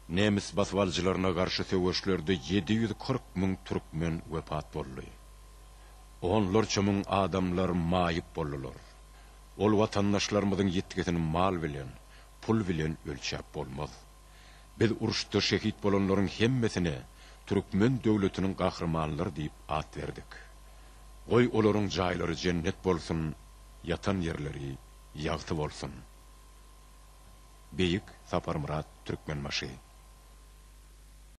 Nemis baswalçylaryna garşy söwüşlerde 740.000 türkmen wepat boldy. Onlarça müň adamlar maýyp boldylar. Ol watandaşlarymyzyň ýetgitini mal bilen, pul bilen ölçäp bolmaz. Biz uruşda şehit bolanlaryň hemmesine türkmen döwletiniň gahrmanlary diýip at berdik. Goý olaryň jaýlary cennet bolsun, yatan yerleri ýagty bolsun. Beyik Saparmurat Türkmenbaşy